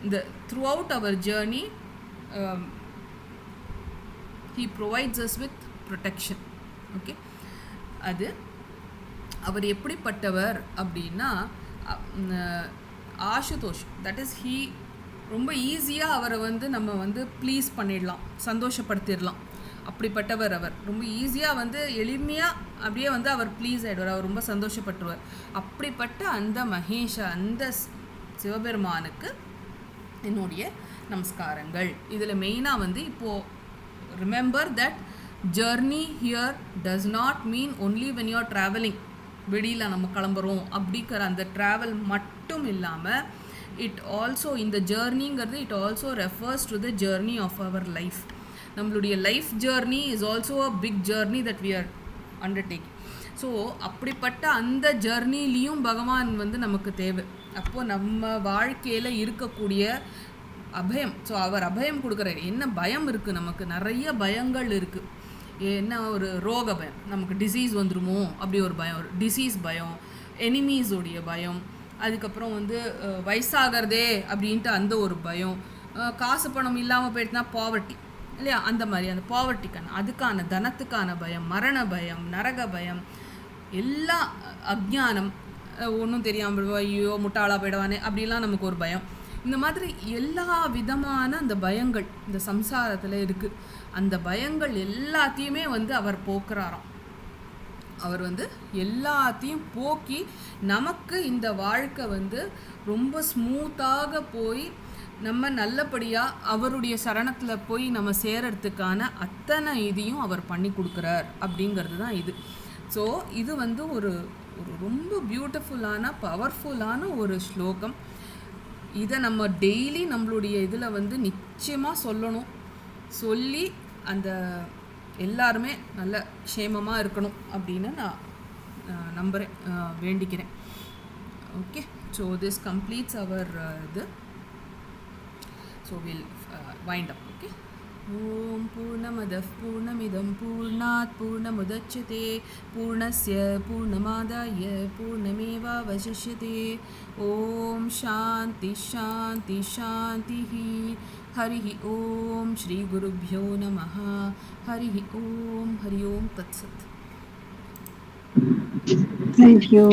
இந்த throughout our journey he provides us with protection. Okay, அது அவர் எப்படிப்பட்டவர் அப்படின்னா ஆசுதோஷ், தட் இஸ் ஹீ, ரொம்ப ஈஸியாக அவரை வந்து நம்ம வந்து ப்ளீஸ் பண்ணிடலாம், சந்தோஷப்படுத்திடலாம். அப்படிப்பட்டவர் அவர். ரொம்ப ஈஸியாக வந்து எளிமையாக அப்படியே வந்து அவர் ப்ளீஸ் ஆகிடுவார், அவர் ரொம்ப சந்தோஷப்பட்டுருவார். அப்படிப்பட்ட அந்த மகேஷ, அந்த சிவபெருமானுக்கு என்னுடைய நமஸ்காரங்கள். இதில் மெயினாக வந்து இப்போது remember that journey here does not mean only when you are travelling, வெளியில் நம்ம கிளம்புறோம் அப்படிங்கிற அந்த ட்ராவல் மட்டும் இல்லாமல் இட் ஆல்சோ, இந்த ஜேர்னிங்கிறது it also refers to the journey of our life. நம்மளுடைய life journey is also a big journey that we are undertaking. So அப்படிப்பட்ட அந்த ஜர்னிலையும் பகவான் வந்து நமக்கு தேவை. அப்போது நம்ம வாழ்க்கையில் இருக்கக்கூடிய அபயம், ஸோ அவர் அபயம் கொடுக்குறாரு. என்ன பயம் இருக்குது, நமக்கு நிறைய பயங்கள் இருக்குது. என்ன, ஒரு ரோக பயம், நமக்கு டிசீஸ் வந்துடுமோ அப்படி ஒரு பயம், ஒரு டிசீஸ் பயம், எனிமீஸோடைய பயம், அதுக்கப்புறம் வந்து வயசாகிறதே அப்படின்ட்டு அந்த ஒரு பயம், காசு பணம் இல்லாமல் போயிட்டுனா பாவர்ட்டி இல்லையா, அந்த மாதிரி அந்த பாவர்ட்டிக்கான, அதுக்கான தனத்துக்கான பயம், மரண பயம், நரக பயம், எல்லா அஜ்ஞானம், ஒன்றும் தெரியாமல் ஐயோ முட்டாளாக போயிடுவானே அப்படிலாம் நமக்கு ஒரு பயம். இந்த மாதிரி எல்லா விதமான அந்த பயங்கள் இந்த சம்சாரத்தில் இருக்குது. அந்த பயங்கள் எல்லாத்தையுமே வந்து அவர் போக்குறாராம். அவர் வந்து எல்லாத்தையும் போக்கி நமக்கு இந்த வாழ்க்கை வந்து ரொம்ப ஸ்மூத்தாக போய் நம்ம நல்லபடியாக அவருடைய சரணத்தில் போய் நம்ம சேரறதுக்கான அத்தனை இதையும் அவர் பண்ணி கொடுக்குறார் அப்படிங்கிறது தான் இது. ஸோ இது வந்து ஒரு ரொம்ப பியூட்டிஃபுல்லான பவர்ஃபுல்லான ஒரு ஸ்லோகம். இதை நம்ம டெய்லி நம்மளுடைய இதில் வந்து நிச்சயமாக சொல்லணும். சொல்லி அந்த எல்லாருமே நல்ல க்ஷேமமாக இருக்கணும் அப்படின்னு நான் நம்புகிறேன், வேண்டிக்கிறேன். Okay, so this completes our இது. So will wind up. Okay. ॐ पूर्णमदः पूर्णमिदं पूर्णात् पूर्णमुदच्यते पूर्णस्य पूर्णमादाय पूर्णमेवावशिष्यते ॐ शान्ति शान्ति शान्तिः हरिः ॐ श्रीगुरुभ्यो नमः हरिः ॐ हरि ओं तत्सत् Thank you.